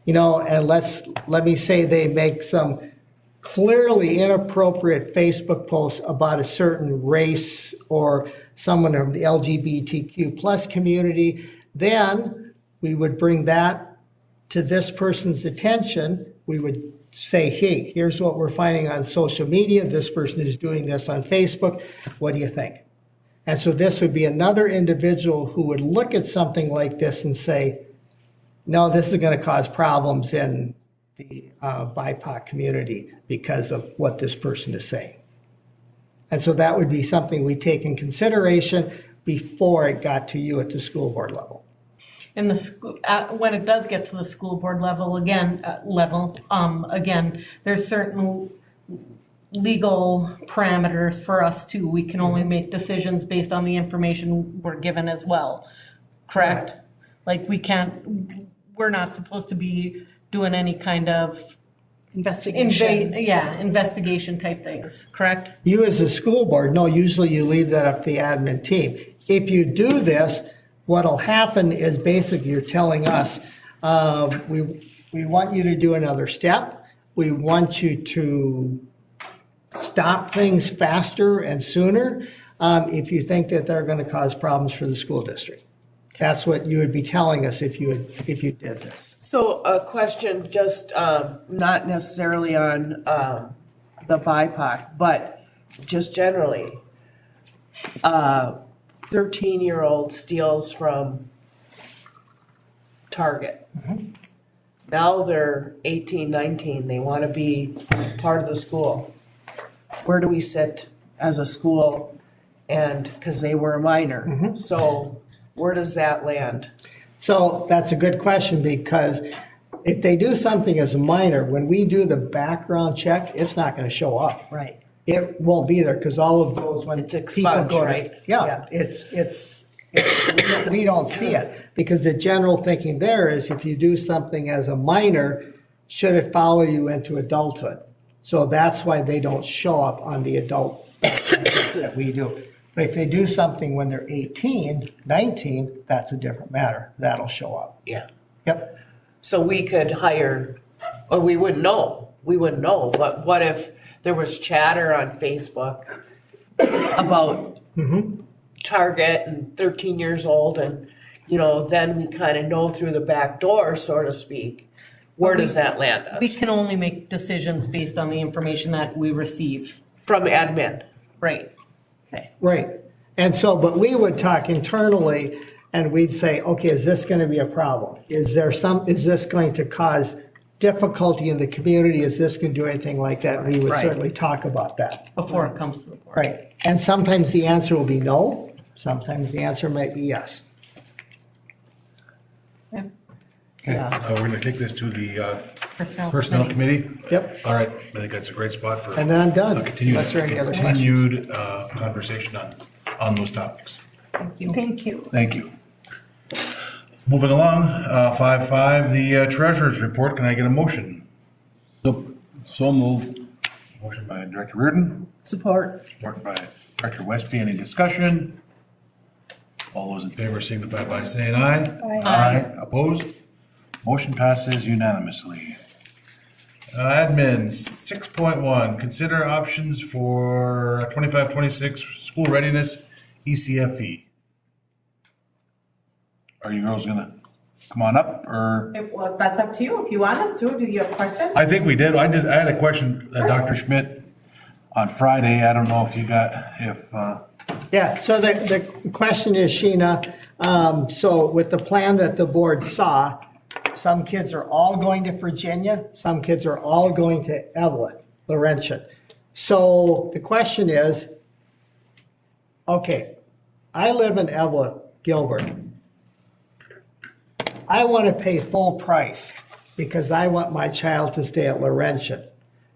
you know, and let me say they make some clearly inappropriate Facebook posts about a certain race or someone of the LGBTQ plus community, then we would bring that to this person's attention. We would say, hey, here's what we're finding on social media. This person is doing this on Facebook. What do you think? And so this would be another individual who would look at something like this and say, no, this is going to cause problems in the BIPOC community because of what this person is saying. And so that would be something we take in consideration before it got to you at the school board level. In the school, when it does get to the school board level, again, there's certain legal parameters for us too. We can only make decisions based on the information we're given as well, correct? Right. Like we're not supposed to be doing any kind of Investigation. investigation type things, correct? You as a school board, no, usually you leave that up to the admin team. If you do this, what'll happen is basically you're telling us, we want you to do another step. We want you to stop things faster and sooner if you think that they're going to cause problems for the school district. That's what you would be telling us if you did this. So a question, just not necessarily on the BIPOC, but just generally. 13-year-old steals from Target. Now they're 18, 19, they want to be part of the school. Where do we sit as a school? And because they were a minor, so where does that land? So that's a good question, because if they do something as a minor, when we do the background check, it's not going to show up. Right. It won't be there because all of those, when It's people expunged, go, right? Yeah, we don't see it, because the general thinking there is if you do something as a minor, should it follow you into adulthood? So that's why they don't show up on the adult that we do. But if they do something when they're 18, 19, that's a different matter. That'll show up. Yeah. Yep. So we could hire, or we wouldn't know, but what if there was chatter on Facebook about Target and 13 years old, and, you know, then we kind of know through the back door, so to speak, where does that land us? We can only make decisions based on the information that we receive. From admin. Right. Okay. Right. And so, but we would talk internally and we'd say, okay, is this going to be a problem? Is this going to cause difficulty in the community? Is this going to do anything like that? We would Right. certainly talk about that. Before it comes to the board. Right. And sometimes the answer will be no. Sometimes the answer might be yes. Yeah. Okay, we're going to take this to the Personnel Personnel Committee. Yep. All right, I think that's a great spot for And then I'm done. a continued, Unless there are any other continued conversation on on those topics. Thank you. Thank you. Thank you. Moving along, 5.5, the treasurer's report. Can I get a motion? So moved. Motion by Director Reardon, Support. support by Director Westby. Any discussion? All those in favor signify by saying aye. Aye. Opposed? Motion passes unanimously. Admin, 6.1, consider options for 25-26 school readiness ECFE. Are you girls gonna come on up, or? Well, that's up to you, if you want us to. Do you have a question? I think we did. I had a question, Dr. Schmidt, on Friday. I don't know if you got, Yeah, so the question is, Sheena, so with the plan that the board saw, some kids are all going to Virginia, some kids are all going to Evelyn, Laurentian. So the question is, okay, I live in Evelyn, Gilbert. I want to pay full price because I want my child to stay at Laurentian.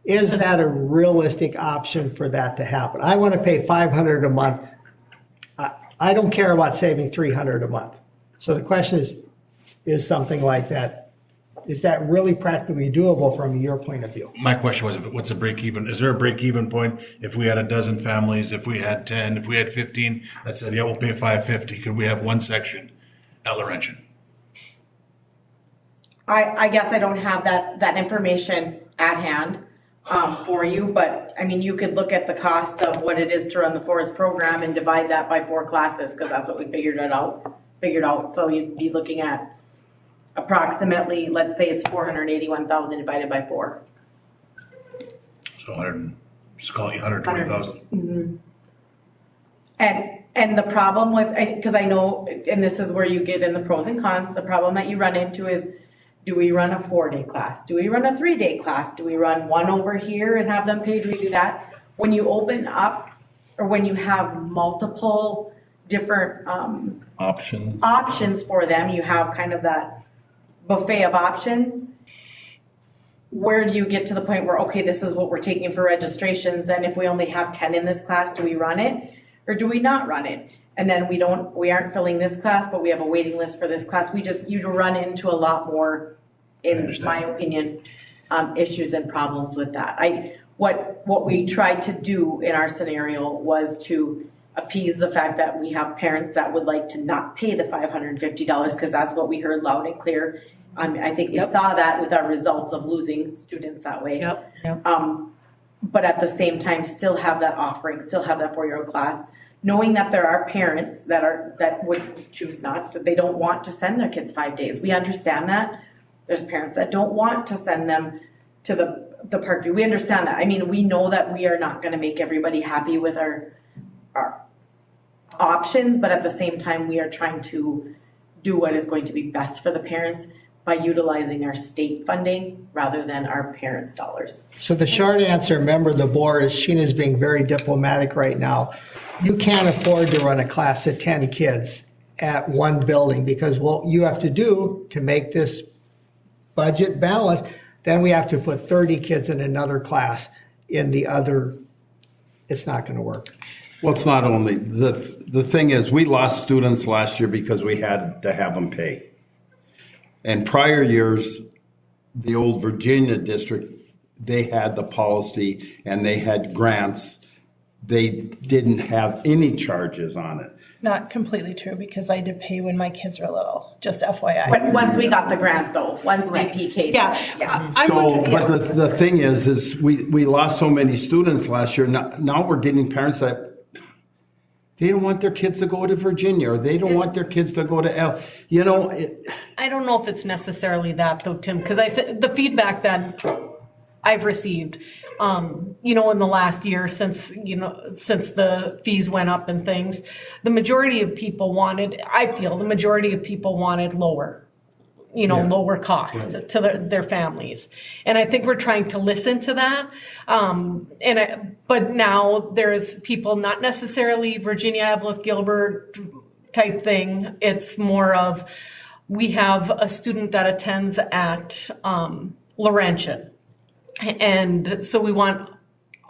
Is that a realistic option for that to happen? I want to pay $500 a month. I don't care about saving $300 a month. So the question is something like that, is that really practically doable from your point of view? my question was, what's the break even? Is there a break even point if we had a dozen families, if we had 10, if we had 15 that said, yeah, we'll pay $550? Could we have one section at Laurentian? I guess I don't have that information at hand for you, but I mean, you could look at the cost of what it is to run the forest program and divide that by 4 classes, because that's what we figured out. So you'd be looking at approximately, let's say it's 481,000 divided by 4. So 100, just call it 120,000. And the problem with, because I know, and this is where you get in the pros and cons, the problem that you run into is, do we run a 4-day class? Do we run a 3-day class? Do we run one over here and have them pay? Do we do that? When you open up, or when you have multiple different options for them, you have kind of that buffet of options. Where do you get to the point where, okay, this is what we're taking for registrations, and if we only have 10 in this class, do we run it or do we not run it? And then we aren't filling this class, but we have a waiting list for this class. You'd run into a lot more, in my opinion, issues and problems with that. What we tried to do in our scenario was to appease the fact that we have parents that would like to not pay the $550, because that's what we heard loud and clear. I think we saw that with our results of losing students that way. But at the same time, still have that offering, still have that 4-year-old class, knowing that there are parents that would choose not to, they don't want to send their kids 5 days. We understand that. There's parents that don't want to send them to the park view. We understand that. I mean, we know that we are not gonna make everybody happy with our options, but at the same time, we are trying to do what is going to be best for the parents by utilizing our state funding rather than our parents' dollars. So the short answer, member of the board, is Sheena's being very diplomatic right now. You can't afford to run a class of 10 kids at one building, because what you have to do to make this budget balance, then we have to put 30 kids in another class in the other. It's not going to work. Well, it's not only, the thing is, we lost students last year because we had to have them pay. And prior years, the old Virginia district, they had the policy and they had grants. They didn't have any charges on it. Not completely true, because I did pay when my kids were little, just FYI. But once we got the grant though, once we PK'd. Yeah. So, but the thing is we lost so many students last year. Now we're getting parents that they don't want their kids to go to Virginia, or they don't want their kids to go to I don't know if it's necessarily that though, Tim, because the feedback that I've received, in the last year since the fees went up and things, the majority of people wanted lower, lower costs to their families. And I think we're trying to listen to that. But now there's people, not necessarily Virginia, Evelyn, Gilbert type thing. It's more of, we have a student that attends at Laurentian. And so we want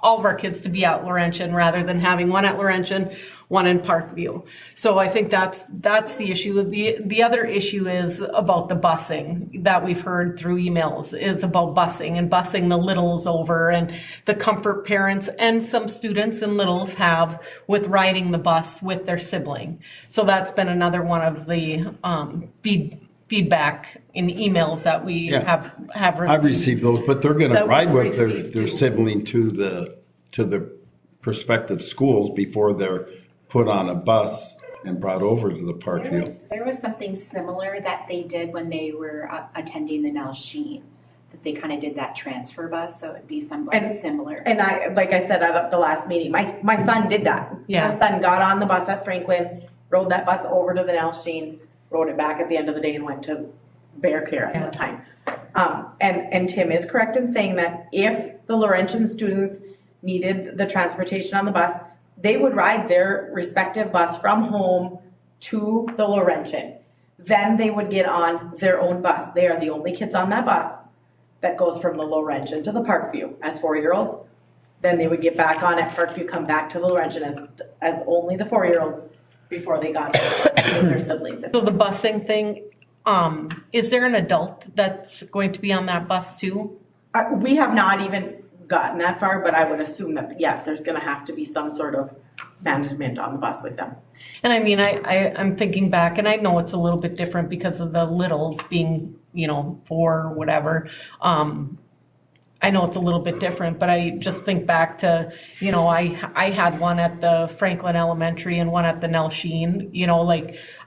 all of our kids to be at Laurentian rather than having one at Laurentian, one in Parkview. So I think that's the issue. The other issue is about the busing that we've heard through emails. It's about busing and busing the littles over, and the comfort parents and some students in littles have with riding the bus with their sibling. So that's been another one of the feedback in emails that we Yeah. have received. I've received those, but they're gonna That ride we've with their, received their too. sibling to the prospective schools before they're put on a bus and brought over to the Parkview. There was something similar that they did when they were attending the Nell Sheen, that they kind of did that transfer bus, so it'd be something And- similar. And I, like I said at the last meeting, my son did that. Yeah. My son got on the bus at Franklin, rode that bus over to the Nell Sheen, rode it back at the end of the day and went to Bear Care at the time. And Tim is correct in saying that if the Laurentian students needed the transportation on the bus, they would ride their respective bus from home to the Laurentian. Then they would get on their own bus. They are the only kids on that bus that goes from the Laurentian to the Parkview as 4-year-olds. Then they would get back on at Parkview, come back to the Laurentian as only the 4-year-olds before they got with their siblings. So the busing thing, is there an adult that's going to be on that bus too? We have not even gotten that far, but I would assume that, yes, there's gonna have to be some sort of management on the bus with them. And I mean, I'm thinking back, and I know it's a little bit different because of the littles being, 4 or whatever. I know it's a little bit different, but I just think back to, I had one at the Franklin Elementary and one at the Nell Sheen,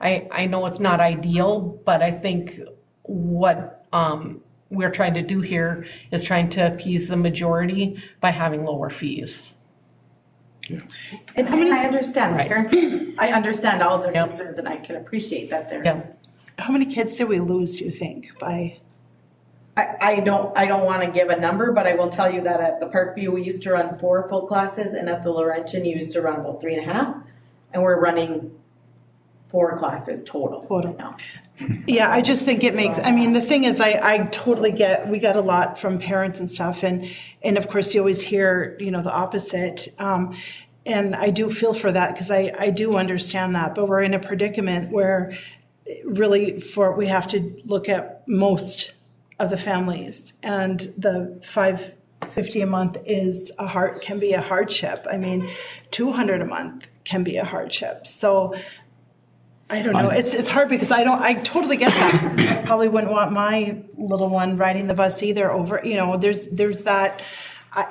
I know it's not ideal, but I think what, we're trying to do here is trying to appease the majority by having lower fees. And I understand, parents, I understand all their concerns and I can appreciate that they're. Yeah. How many kids did we lose, do you think, by? I don't wanna give a number, but I will tell you that at the Parkview, we used to run 4 full classes, and at the Laurentian, you used to run about 3.5. And we're running 4 classes total right now. Yeah, I just think it makes, the thing is, I totally get, we got a lot from parents and stuff, and of course, you always hear, the opposite. And I do feel for that, because I do understand that, but we're in a predicament where really we have to look at most of the families, and the $550 a month can be a hardship. $200 a month can be a hardship. So I don't know. It's hard because I totally get that. I probably wouldn't want my little one riding the bus either over, there's that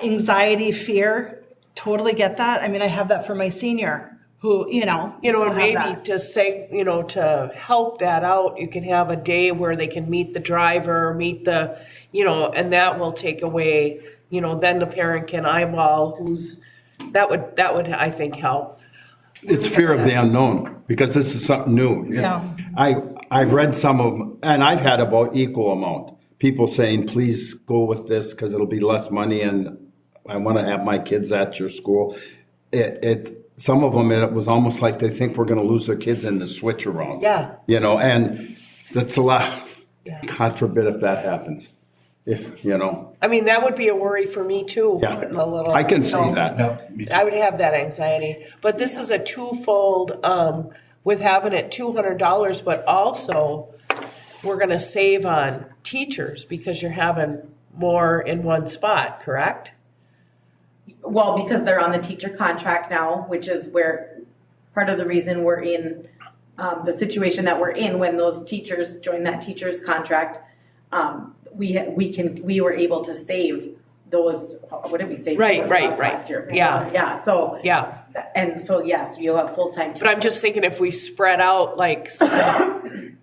anxiety, fear. Totally get that. I have that for my senior who, and maybe to say, to help that out, you can have a day where they can meet the driver, meet the, and that will take away, then the parent can eyeball that would, I think, help. It's fear of the unknown, because this is something new. I've read some of them, and I've had about equal amount. People saying, please go with this because it'll be less money and I want to have my kids at your school. Some of them, it was almost like they think we're going to lose their kids in the switch around. Yeah. And that's a lot. God forbid if that happens. That would be a worry for me too. Yeah. Putting a little, I can see that. I would have that anxiety. But this is a twofold, with having it $200, but also we're going to save on teachers because you're having more in one spot, correct? Well, because they're on the teacher contract now, which is where part of the reason we're in the situation that we're in when those teachers join that teacher's contract. We were able to save those. What did we save? Right. Last year. Yeah. So and so yes, you'll have full-time teachers. But I'm just thinking if we spread out like, some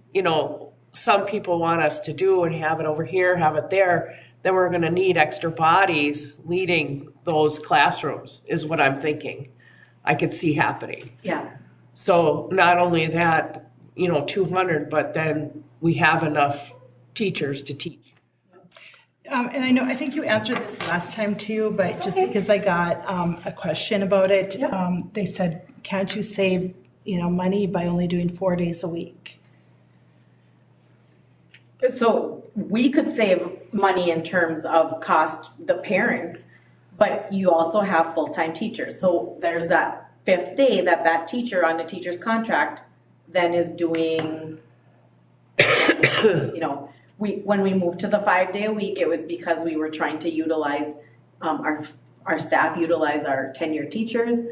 people want us to do and have it over here, have it there, then we're going to need extra bodies leading those classrooms is what I'm thinking. I could see happening. Yeah. So not only that, 200, but then we have enough teachers to teach. And I think you answered this last time too, but just because I got a question about it, they said, can't you save, money by only doing 4 days a week? So we could save money in terms of cost, the parents, But you also have full-time teachers, so there's that fifth day that teacher on the teacher's contract then is doing, you know, when we moved to the 5-day-a-week, it was because we were trying to utilize, our staff utilize our tenured teachers,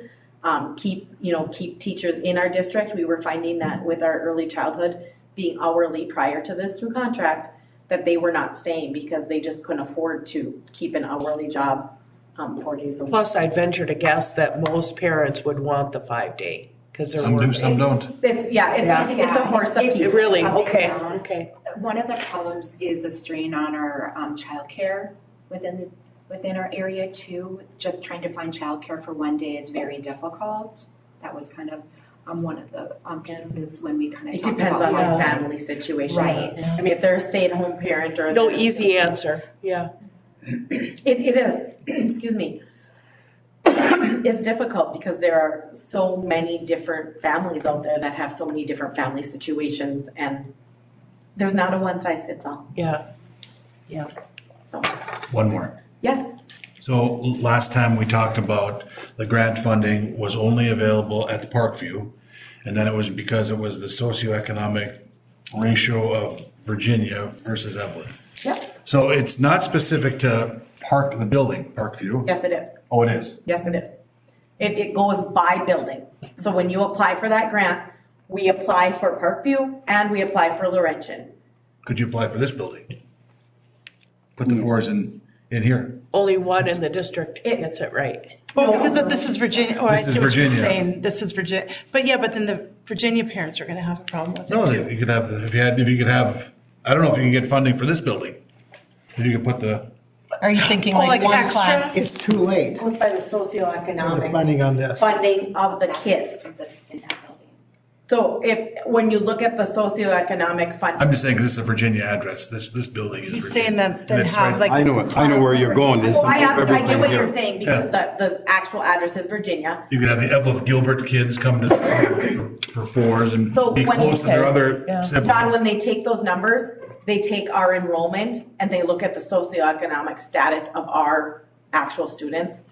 keep teachers in our district. We were finding that with our early childhood being hourly prior to this new contract, that they were not staying because they just couldn't afford to keep an hourly job 4 days a week. Plus, I'd venture to guess that most parents would want the 5-day, because they're Some do, working. some don't. It's a horse of peace. Really? Up and Okay, down. okay. One of the problems is a strain on our childcare within our area too. Just trying to find childcare for one day is very difficult. That was kind of one of the pieces when we kind of It talked depends about on the families. family situation. Right. I mean, if they're a stay-at-home parent or. No easy answer, yeah. It is, excuse me. It's difficult because there are so many different families out there that have so many different family situations, and there's not a one-size-fits-all, Yeah. so, One more. yes. So last time we talked about the grant funding was only available at the Parkview. And then it was because it was the socioeconomic ratio of Virginia versus Evelyn. Yep, So it's not specific to the building, Parkview. yes, it is. Oh, it is. Yes, it is. It goes by building. So when you apply for that grant, we apply for Parkview and we apply for Laurentian. Could you apply for this building? Put the fours in here. Only one in the district gets it right. Well, because this is Virginia, oh, I This is see what you're Virginia. saying, this is Virginia, but then the Virginia parents are gonna have a problem with it No, too. you could have, if you could have, I don't know if you can get funding for this building. If you could put the, Are you thinking Oh, like like one extra? class? It's too late. Goes by the for the socioeconomic funding on this. funding of the kids. In that building. So when you look at the socioeconomic funding. I'm just saying, 'cause this is a Virginia address, this building is He's Virginia. saying that And they it's have right- like. I know where you're going. It's Well, I get everything what you're here. saying because the actual address is Virginia. You could have the Evelyn Gilbert kids come to, for fours and So be when- close to their other Yeah. siblings. John, when they take those numbers, they take our enrollment and they look at the socioeconomic status of our actual students.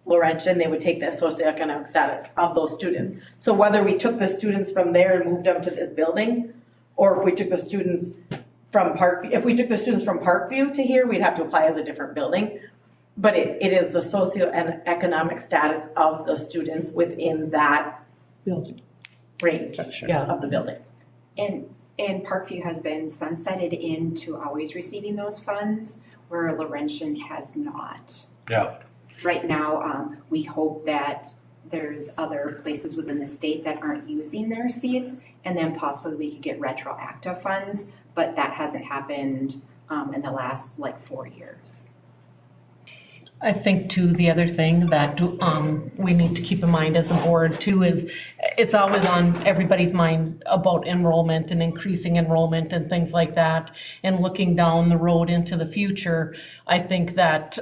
Laurentian, they would take the socioeconomic status of those students. So whether we took the students from there and moved them to this building, or if we took the students from Parkview to here, we'd have to apply as a different building. But it is the socioeconomic status of the students within that Building. range Yeah. of the building. And Parkview has been sunsetted into always receiving those funds, where Laurentian has not. Yeah, Right now, we hope that there's other places within the state that aren't using their seats, and then possibly we could get retroactive funds, but that hasn't happened in the last 4 years. I think too, the other thing that we need to keep in mind as a board too is it's always on everybody's mind about enrollment and increasing enrollment and things like that. And looking down the road into the future, I think that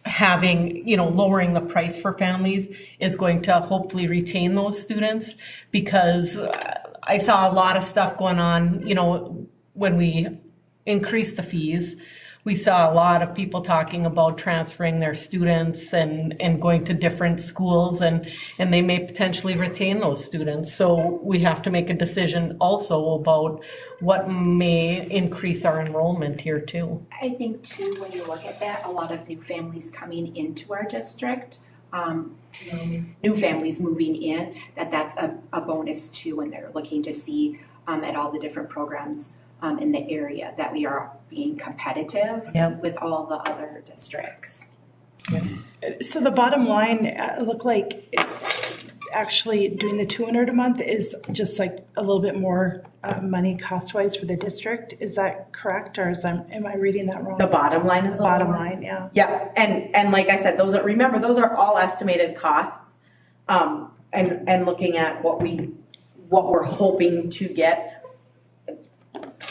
lowering the price for families is going to hopefully retain those students, because I saw a lot of stuff going on, when we increased the fees. We saw a lot of people talking about transferring their students and going to different schools, and they may potentially retain those students. So we have to make a decision also about what may increase our enrollment here too. I think too, when you look at that, a lot of new families coming into our district, new families moving in, that's a bonus too, when they're looking to see at all the different programs in the area, that we are being competitive with all the other districts. So the bottom line, look like it's actually doing the 200 a month is just like a little bit more money cost-wise for the district. Is that correct, or am I reading that wrong? The bottom line is The bottom line, yeah. Yeah, and like I said, those are all estimated costs. And looking at what we're hoping to get.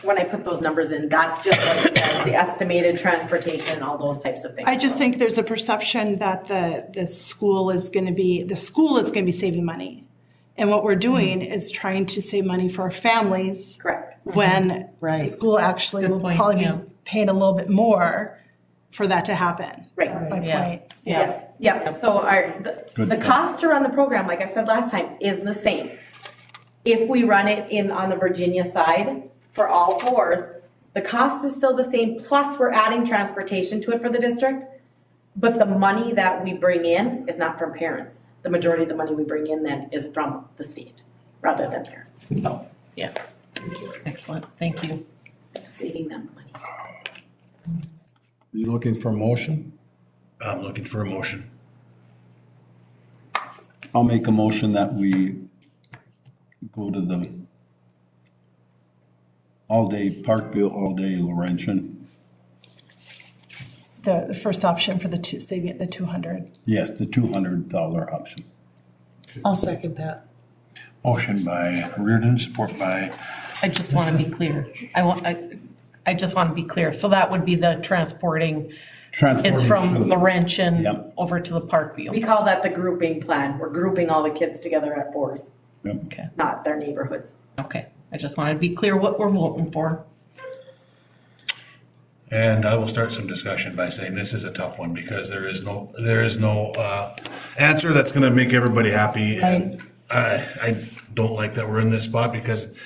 When I put those numbers in, that's just what it says, the estimated transportation and all those types of things. I just think there's a perception that the school is gonna be saving money. And what we're doing is trying to save money for our families. Correct. When the school actually Good will point, probably yeah. be paying a little bit more for that to happen. Right. That's my Yeah. point. Yeah, so the cost to run the program, like I said last time, is the same. If we run it on the Virginia side for all fours, the cost is still the same, plus we're adding transportation to it for the district. But the money that we bring in is not from parents. The majority of the money we bring in then is from the state rather than parents. So, Yeah. Excellent, thank you. saving them money. You looking for a motion? I'm looking for a motion. I'll make a motion that we go to the all-day Parkville, all-day Laurentian. The first option for the 200. Yes, the $200 option. I'll second that. Motion by Reardon, support by, I just want to be clear. I just want to be clear. So that would be the transporting. It's from Laurentian Yep. over to the Parkview. We call that the grouping plan. We're grouping all the kids together at fours, Okay, not their neighborhoods. okay. I just wanted to be clear what we're voting for. And I will start some discussion by saying this is a tough one because there is no answer that's gonna make everybody happy. And I don't like that we're in this spot because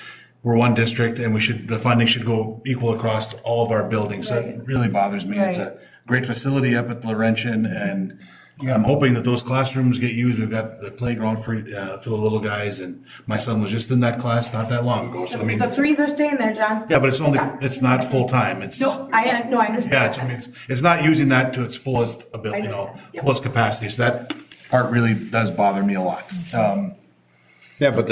we're one district and the funding should go equal across all of our buildings. So it really bothers me. It's a great facility up at Laurentian and I'm hoping that those classrooms get used. We've got the playground for the little guys and my son was just in that class not that long ago. So I mean, The threes are staying there, John. yeah, but it's not full-time. It's. I understand. Yeah, it's not using that to its fullest ability, fullest capacity, so that part really does bother me a lot. Yeah, but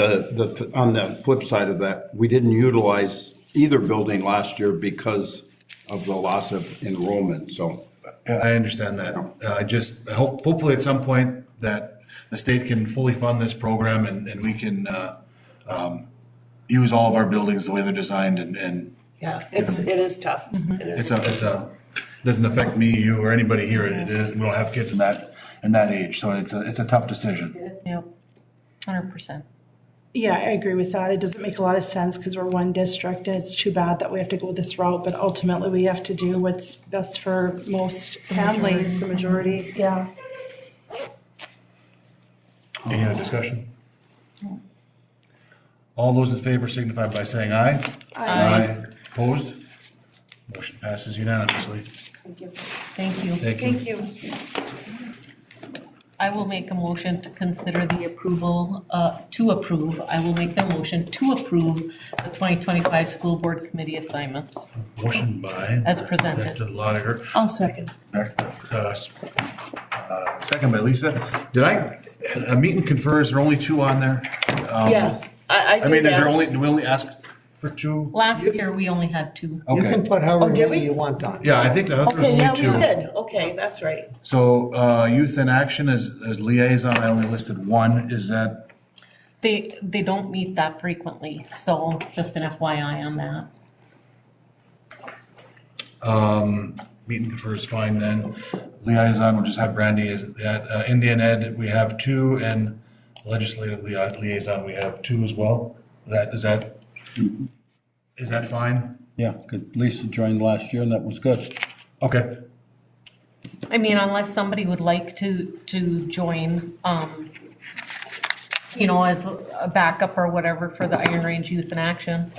on the flip side of that, we didn't utilize either building last year because of the loss of enrollment, so. I understand that. I hope, hopefully at some point that the state can fully fund this program and we can, use all of our buildings the way they're designed and Yeah, it is tough. it doesn't affect me, you, or anybody here. It is, we don't have kids in that age, so it's a tough decision. Yep, 100%. Yeah, I agree with that. It doesn't make a lot of sense because we're one district and it's too bad that we have to go this route, but ultimately we have to do what's best for most families, the majority, yeah. Any other discussion? All those in favor signify by saying aye. Aye. Opposed? Motion passes unanimously. Thank you. Thank you. Thank you. I will make a motion to consider the approval, I will make the motion to approve the 2025 school board committee assignments Motion by. as presented. Director Lotiger. I'll second. Second by Lisa. Did meet and confer, is there only two on there? Yes, I I mean, did do we only ask for two? Last year, we only had two. You Okay. can put however Oh, did many we? you want on. Yeah, I thought there was Okay, yeah, only we two. did. Okay, that's right. So, Youth in Action as liaison, I only listed one. Is that, They don't meet that frequently, so just an FYI on that. meet and confer is fine then. Liaison, we'll just have Brandy as that. Indian Ed, we have two, and legislative liaison, we have two as well. Is that fine? Yeah, because Lisa joined last year and that was good. Okay. I mean, unless somebody would like to join, as a backup or whatever for the Iron Range Youth in Action.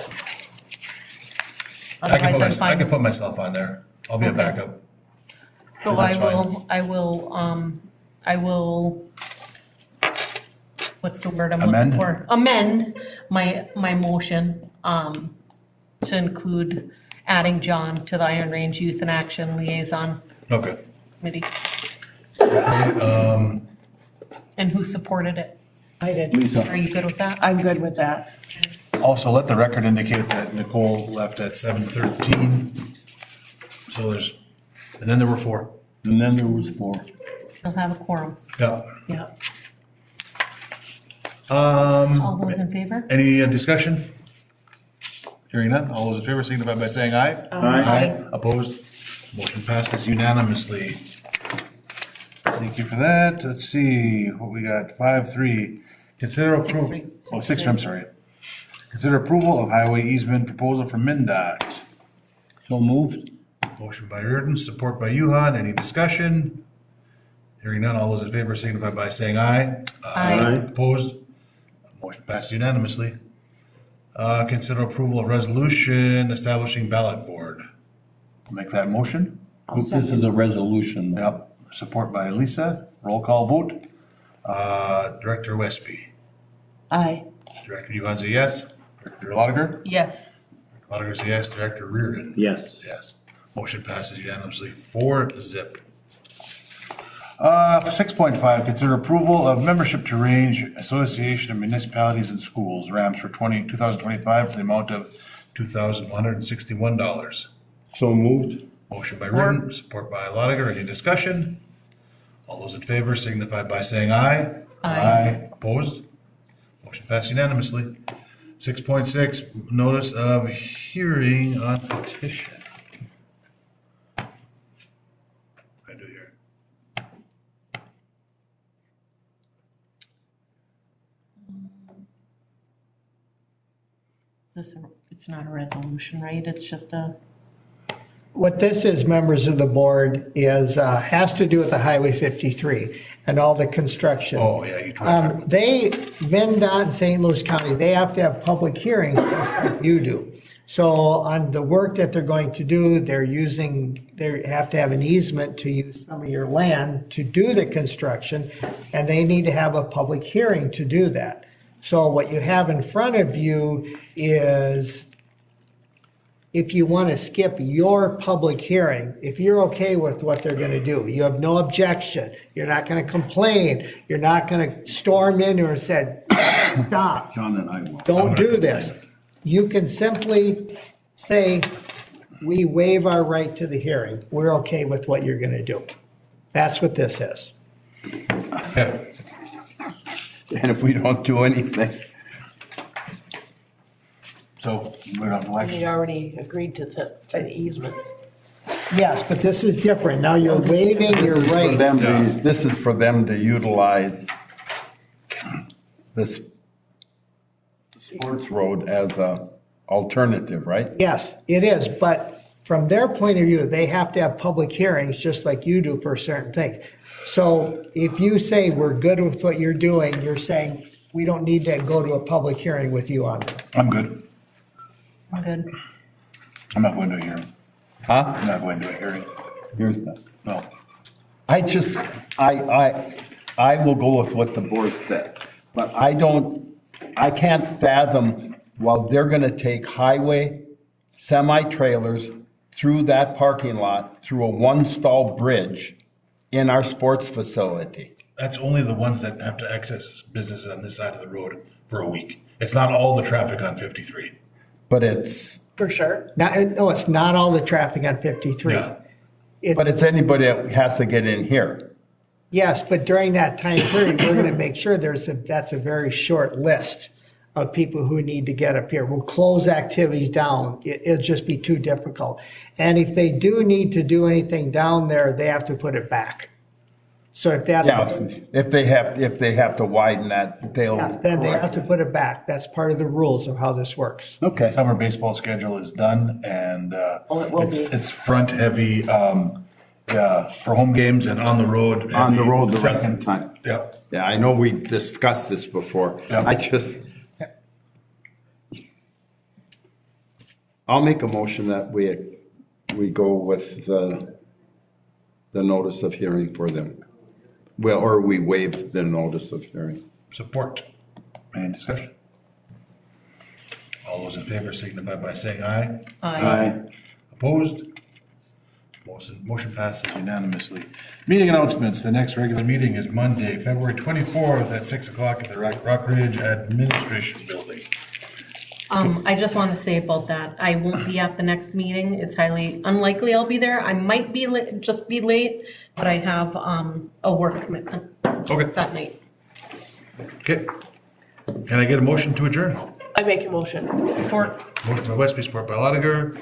Otherwise, I'm I fine. can put myself on there. I'll be a Okay. backup. So That's I will, what's the word I'm Amend? looking for? Amend my motion, to include adding John to the Iron Range Youth in Action Liaison Okay. Committee. And who supported it? I did. Are you good with that? I'm good with that. Also, let the record indicate that Nicole left at 7:13. So and then there were four. And then there was four. I'll have a quorum. Yeah. Yeah. All those in favor? Any discussion? Hearing none, all those in favor signify by saying aye. Aye. Opposed? Motion passes unanimously. Thank you for that. Let's see, what we got, 5-3. Consider approval. 6-3. Oh, 6-3, I'm sorry. Consider approval of highway easement proposal for MinDOT. So moved. Motion by Reardon, support by Yuhan. Any discussion? Hearing none, all those in favor signify by saying aye. Aye. Opposed? Motion passes unanimously. Consider approval of resolution establishing ballot board. Make that motion. This is a resolution. Yep. Support by Lisa. Roll call vote. Director Westby. Aye. Director Yuhan's a yes. Director Lotiger? Yes. Lotiger's a yes. Director Reardon? Yes. Yes. Motion passes unanimously, 4-0. 6.5, consider approval of membership to Range Association of Municipalities and Schools, RAMS, for 2025 for the amount of $2,161. So moved. Motion by Reardon, support by Lotiger. Any discussion? All those in favor signify by saying aye. Aye. Opposed? Motion passed unanimously. 6.6, notice of hearing on petition. I do hear. It's not a resolution, right? It's just a, What this is, members of the board, is, has to do with the Highway 53 and all the construction. Oh, yeah, you talked about They, MnDOT in St. Louis County, they have to have public hearings just like you do. So on the work that they're going to do, they have to have an easement to use some of your land to do the construction, and they need to have a public hearing to do that. So what you have in front of you is, if you want to skip your public hearing, if you're okay with what they're going to do, you have no objection, you're not going to complain, you're not going to storm in or say, stop, John and I will. don't do this. You can simply say, we waive our right to the hearing. We're okay with what you're going to do. That's what this is. And if we don't do anything, So, we're on We election. already agreed to the easements. Yes, but this is different. Now you're waiving this your is for right. them to, this is for them to utilize this sports road as a alternative, right? Yes, it is, but from their point of view, they have to have public hearings, just like you do for certain things. So if you say we're good with what you're doing, you're saying we don't need to go to a public hearing with you on this. I'm good. I'm good. I'm not going to a hearing. Huh? I'm not going to a hearing. Here's the. No. I will go with what the board said, but I can't fathom while they're gonna take highway semi-trailers through that parking lot, through a one-stall bridge in our sports facility. That's only the ones that have to access businesses on this side of the road for a week. It's not all the traffic on 53. But it's, For sure. Now, no, it's not all the traffic on 53. Yeah. but it's anybody that has to get in here. Yes, but during that time period, we're gonna make sure that's a very short list of people who need to get up here. We'll close activities down. It'll just be too difficult. And if they do need to do anything down there, they have to put it back. So if that. Yeah, if they have to widen that, they'll. Yeah, then they have to put it back. That's part of the rules of how this works. Okay. Summer baseball schedule is done, and Oh, it will be. it's front heavy for home games and on the road. On the road the rest Second. of the time. Yep. Yeah, I know we discussed this before. Yeah. I'll make a motion that we go with the notice of hearing for them. Well, or we waive the notice of hearing. Support. Any discussion? All those in favor signify by saying aye. Aye. Opposed? Motion passes unanimously. Meeting announcements. The next regular meeting is Monday, February 24th at 6 o'clock at the Rock Ridge Administration Building. I just want to say about that, I won't be at the next meeting. It's highly unlikely I'll be there. I might be just be late, but I have a work commitment Okay. that night. Okay. Can I get a motion to adjourn? I make a motion. Support. Motion by Westby, support by Lotiger.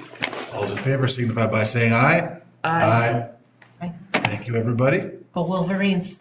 All those in favor signify by saying aye. Aye. Thank you, everybody. Go Wolverines.